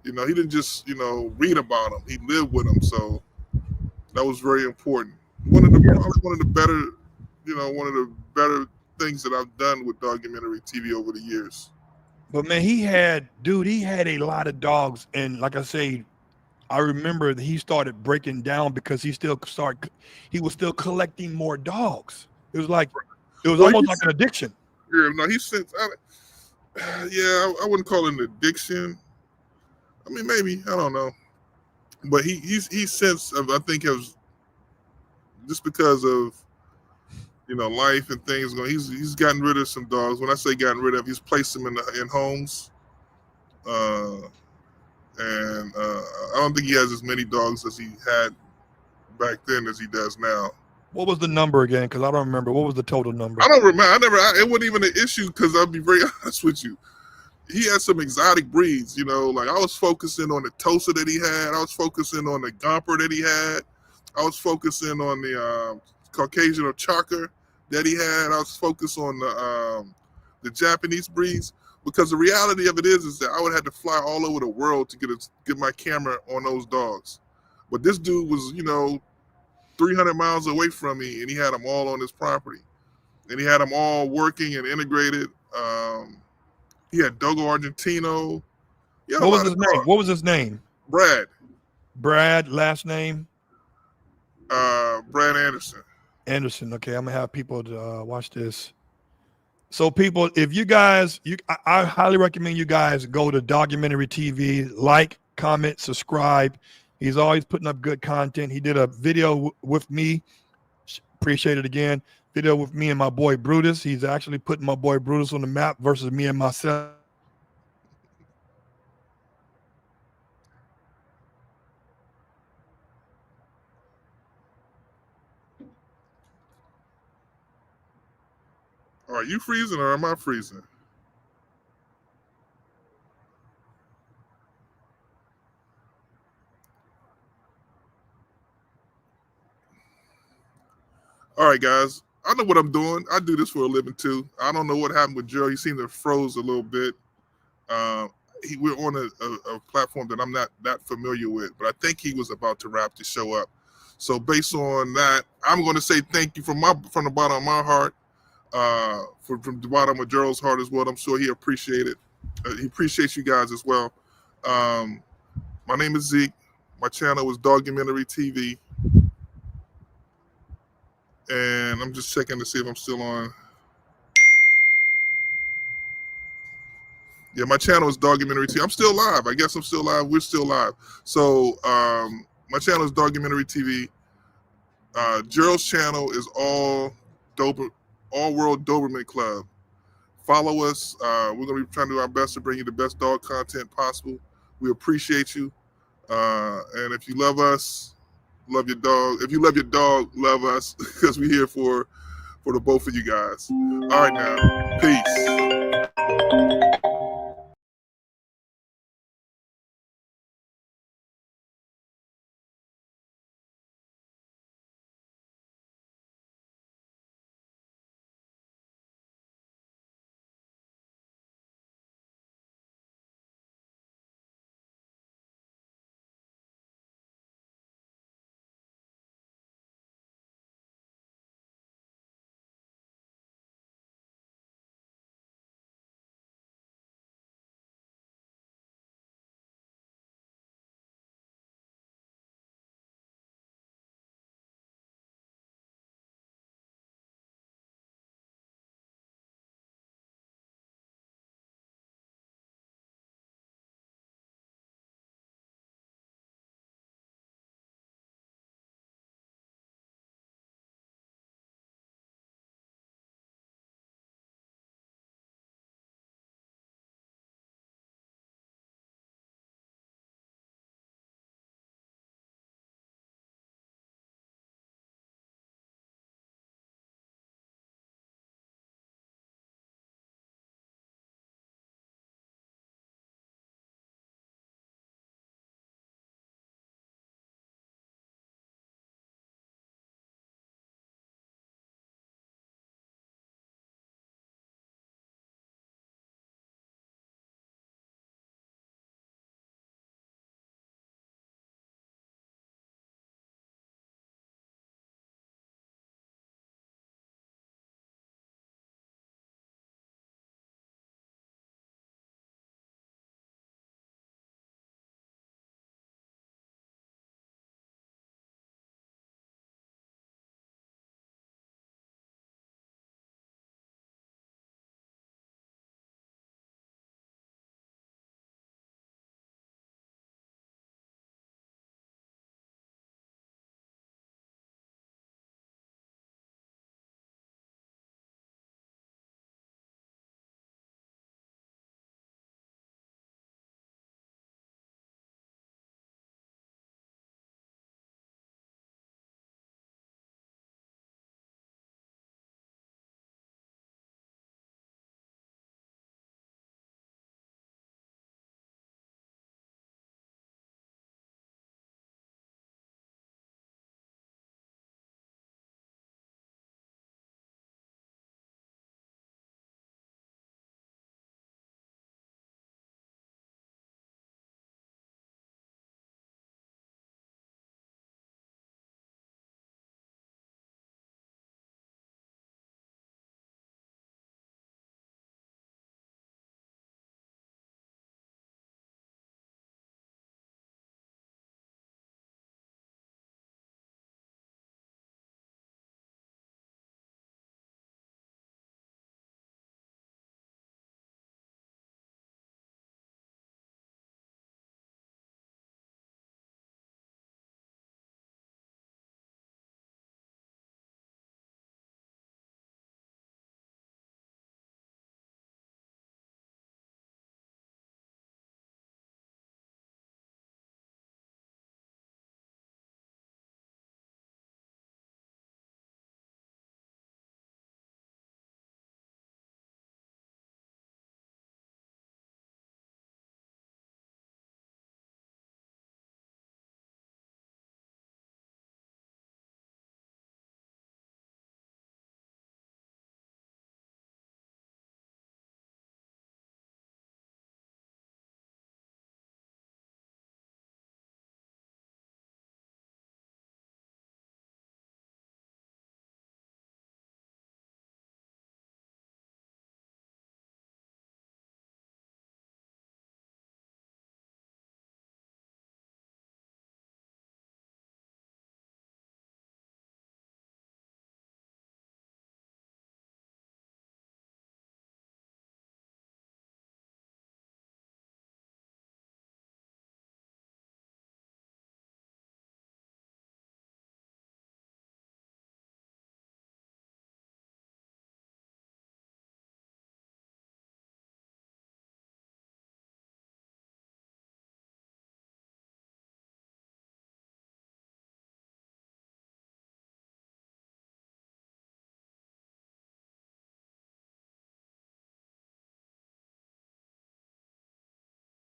didn't just, read about them. He lived with them. So that was very important. One of the better things that I've done with documentary TV over the years. But man, he had a lot of dogs. And like I say, I remember that he started breaking down because he was still collecting more dogs. It was almost like an addiction. Yeah, no, I wouldn't call it an addiction. I mean, maybe, I don't know. But he's since, I think, has just because of, life and things going, he's gotten rid of some dogs. When I say gotten rid of, he's placed them in homes. And I don't think he has as many dogs as he had back then as he does now. What was the number again? Because I don't remember. What was the total number? I don't remember. It wasn't even an issue because I'll be very honest with you. He had some exotic breeds, like I was focusing on the Tosa that he had. I was focusing on the Gomper that he had. I was focusing on the Caucasian or Chocker that he had. I was focused on the Japanese breeds because the reality of it is that I would have to fly all over the world to get my camera on those dogs. But this dude was, 300 miles away from me, and he had them all on his property, and he had them all working and integrated. He had Dogo Argentino. What was his name? What was his name? Brad. Brad, last name? Brad Anderson. Anderson. Okay, I'm gonna have people to watch this. So people, if you guys, I highly recommend you guys go to Dogumentary TV, like, comment, subscribe. He's always putting up good content. He did a video with me. Appreciate it again. Video with me and my boy Brutus. He's actually putting my boy Brutus on the map versus me and myself. Are you freezing or am I freezing? All right, guys. I know what I'm doing. I do this for a living too. I don't know what happened with Joe. He seemed to froze a little bit. We're on a platform that I'm not that familiar with, but I think he was about to wrap the show up. So based on that, I'm going to say thank you from the bottom of my heart, from the bottom of Gerald's heart as well. I'm sure he appreciated it. He appreciates you guys as well. My name is Zeke. My channel is Dogumentary TV. And I'm just checking to see if I'm still on. Yeah, my channel is Dogumentary TV. I'm still live. I guess I'm still live. We're still live. So my channel is Dogumentary TV. Gerald's channel is All World Doberman Club. Follow us. We're going to be trying to do our best to bring you the best dog content possible. We appreciate you. And if you love us, love your dog. If you love your dog, love us, because we're here for the both of you guys. All right, now. Peace.